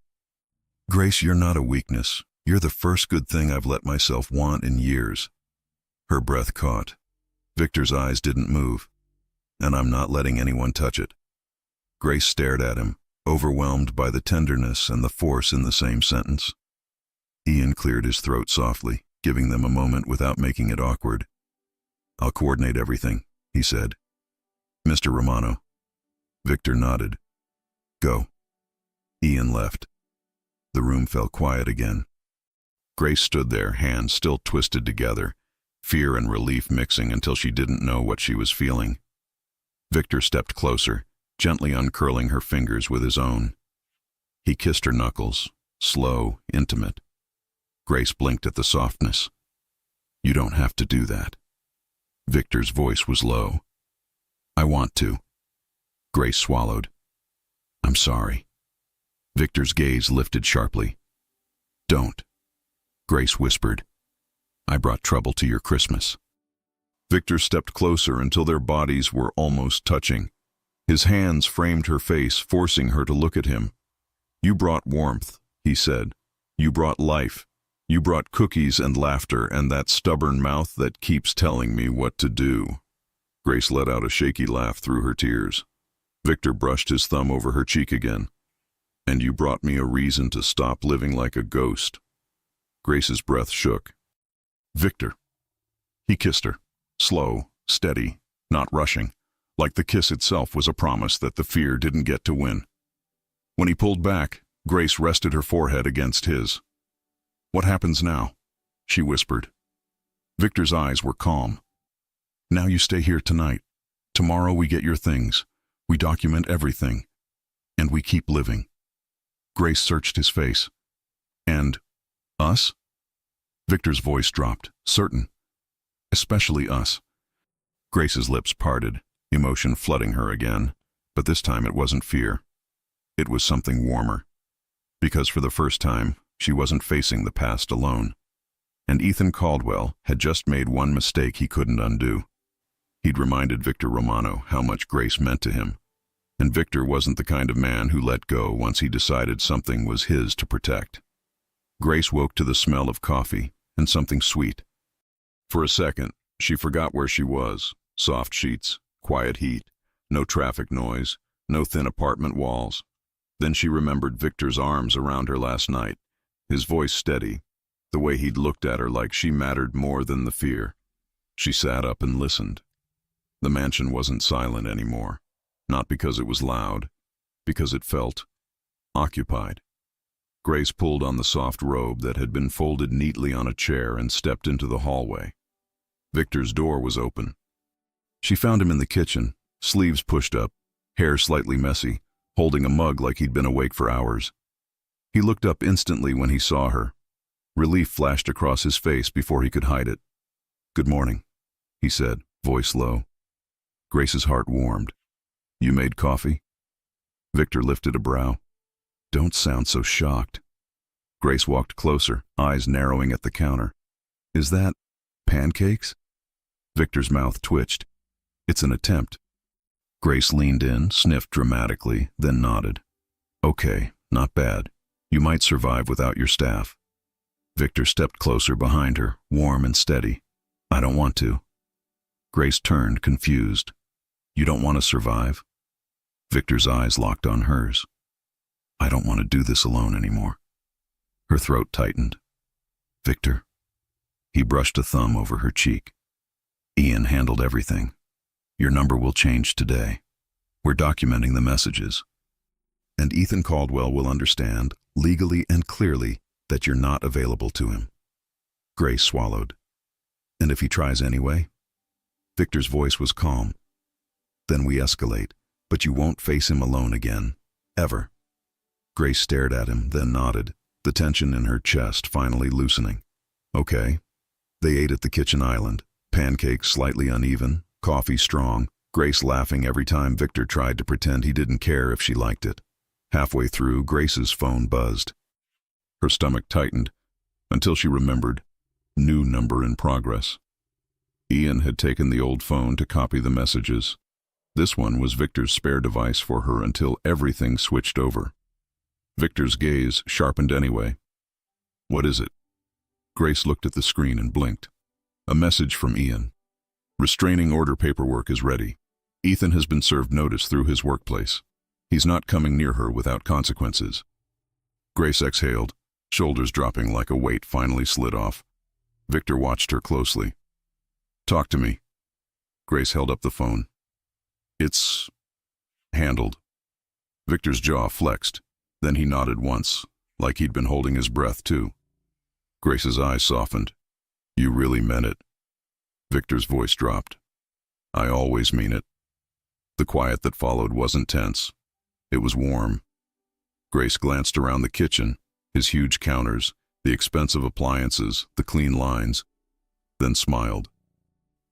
"Grace, you're not a weakness. You're the first good thing I've let myself want in years." Her breath caught. Victor's eyes didn't move. "And I'm not letting anyone touch it." Grace stared at him, overwhelmed by the tenderness and the force in the same sentence. Ian cleared his throat softly, giving them a moment without making it awkward. "I'll coordinate everything," he said. "Mr. Romano." Victor nodded. "Go." Ian left. The room fell quiet again. Grace stood there, hands still twisted together, fear and relief mixing until she didn't know what she was feeling. Victor stepped closer, gently uncurling her fingers with his own. He kissed her knuckles, slow, intimate. Grace blinked at the softness. "You don't have to do that." Victor's voice was low. "I want to." Grace swallowed. "I'm sorry." Victor's gaze lifted sharply. "Don't." Grace whispered, "I brought trouble to your Christmas." Victor stepped closer until their bodies were almost touching. His hands framed her face, forcing her to look at him. "You brought warmth," he said. "You brought life. You brought cookies and laughter and that stubborn mouth that keeps telling me what to do." Grace let out a shaky laugh through her tears. Victor brushed his thumb over her cheek again. "And you brought me a reason to stop living like a ghost." Grace's breath shook. "Victor." He kissed her, slow, steady, not rushing, like the kiss itself was a promise that the fear didn't get to win. When he pulled back, Grace rested her forehead against his. "What happens now?" she whispered. Victor's eyes were calm. "Now you stay here tonight. Tomorrow we get your things. We document everything. And we keep living. Grace searched his face. And us? Victor's voice dropped. Certain. Especially us. Grace's lips parted, emotion flooding her again, but this time it wasn't fear. It was something warmer. Because for the first time, she wasn't facing the past alone. And Ethan Caldwell had just made one mistake he couldn't undo. He'd reminded Victor Romano how much Grace meant to him. And Victor wasn't the kind of man who let go once he decided something was his to protect. Grace woke to the smell of coffee and something sweet. For a second, she forgot where she was. Soft sheets, quiet heat, no traffic noise, no thin apartment walls. Then she remembered Victor's arms around her last night, his voice steady, the way he'd looked at her like she mattered more than the fear. She sat up and listened. The mansion wasn't silent anymore, not because it was loud, because it felt occupied. Grace pulled on the soft robe that had been folded neatly on a chair and stepped into the hallway. Victor's door was open. She found him in the kitchen, sleeves pushed up, hair slightly messy, holding a mug like he'd been awake for hours. He looked up instantly when he saw her. Relief flashed across his face before he could hide it. "Good morning," he said, voice low. Grace's heart warmed. "You made coffee?" Victor lifted a brow. "Don't sound so shocked." Grace walked closer, eyes narrowing at the counter. "Is that pancakes?" Victor's mouth twitched. "It's an attempt." Grace leaned in, sniffed dramatically, then nodded. "Okay, not bad. You might survive without your staff." Victor stepped closer behind her, warm and steady. "I don't want to." Grace turned, confused. "You don't want to survive?" Victor's eyes locked on hers. "I don't want to do this alone anymore." Her throat tightened. "Victor." He brushed a thumb over her cheek. "Ian handled everything. Your number will change today. We're documenting the messages. And Ethan Caldwell will understand, legally and clearly, that you're not available to him." Grace swallowed. "And if he tries anyway?" Victor's voice was calm. "Then we escalate, but you won't face him alone again. Ever." Grace stared at him, then nodded, the tension in her chest finally loosening. "Okay." They ate at the kitchen island, pancakes slightly uneven, coffee strong, Grace laughing every time Victor tried to pretend he didn't care if she liked it. Halfway through, Grace's phone buzzed. Her stomach tightened, until she remembered. New number in progress. Ian had taken the old phone to copy the messages. This one was Victor's spare device for her until everything switched over. Victor's gaze sharpened anyway. "What is it?" Grace looked at the screen and blinked. A message from Ian. "Restraining order paperwork is ready. Ethan has been served notice through his workplace. He's not coming near her without consequences." Grace exhaled, shoulders dropping like a weight finally slid off. Victor watched her closely. "Talk to me." Grace held up the phone. "It's handled." Victor's jaw flexed. Then he nodded once, like he'd been holding his breath too. Grace's eyes softened. "You really meant it." Victor's voice dropped. "I always mean it." The quiet that followed wasn't tense. It was warm. Grace glanced around the kitchen, his huge counters, the expensive appliances, the clean lines, then smiled.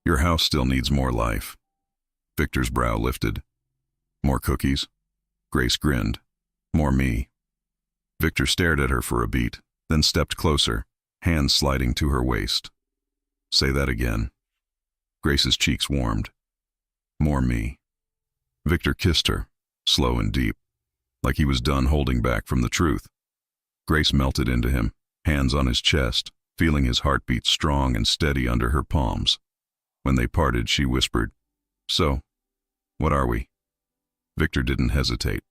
"Your house still needs more life." Victor's brow lifted. "More cookies?" Grace grinned. "More me." Victor stared at her for a beat, then stepped closer, hands sliding to her waist. "Say that again." Grace's cheeks warmed. "More me." Victor kissed her, slow and deep, like he was done holding back from the truth. Grace melted into him, hands on his chest, feeling his heartbeat strong and steady under her palms. When they parted, she whispered, "So, what are we?" Victor didn't hesitate.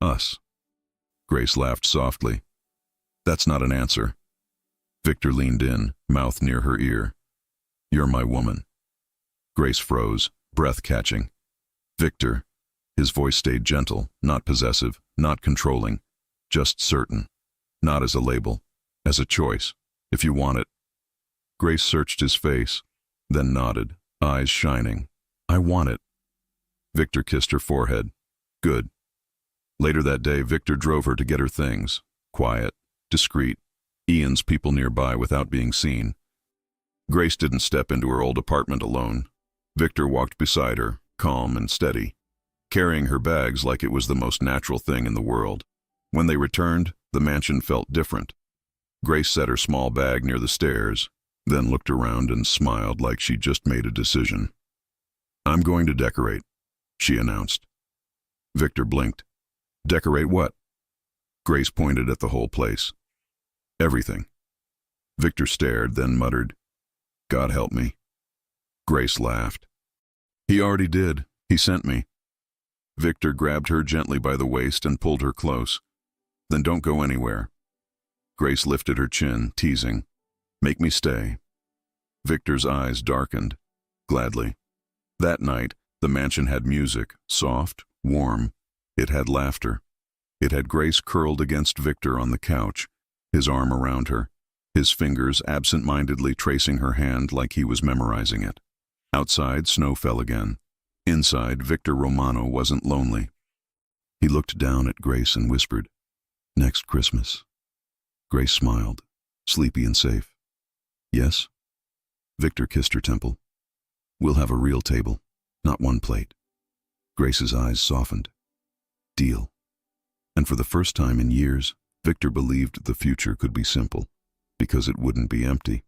"Us." Grace laughed softly. "That's not an answer." Victor leaned in, mouth near her ear. "You're my woman." Grace froze, breath catching. "Victor." His voice stayed gentle, not possessive, not controlling, just certain. Not as a label, as a choice, if you want it. Grace searched his face, then nodded, eyes shining. "I want it." Victor kissed her forehead. "Good." Later that day, Victor drove her to get her things. Quiet, discreet, Ian's people nearby without being seen. Grace didn't step into her old apartment alone. Victor walked beside her, calm and steady, carrying her bags like it was the most natural thing in the world. When they returned, the mansion felt different. Grace set her small bag near the stairs, then looked around and smiled like she'd just made a decision. "I'm going to decorate," she announced. Victor blinked. "Decorate what?" Grace pointed at the whole place. "Everything." Victor stared, then muttered, "God help me." Grace laughed. "He already did. He sent me." Victor grabbed her gently by the waist and pulled her close. "Then don't go anywhere." Grace lifted her chin, teasing, "Make me stay." Victor's eyes darkened. Gladly. That night, the mansion had music, soft, warm. It had laughter. It had Grace curled against Victor on the couch, his arm around her, his fingers absent-mindedly tracing her hand like he was memorizing it. Outside, snow fell again. Inside, Victor Romano wasn't lonely. He looked down at Grace and whispered, "Next Christmas." Grace smiled, sleepy and safe. "Yes?" Victor kissed her temple. "We'll have a real table, not one plate." Grace's eyes softened. "Deal." And for the first time in years, Victor believed the future could be simple, because it wouldn't be empty.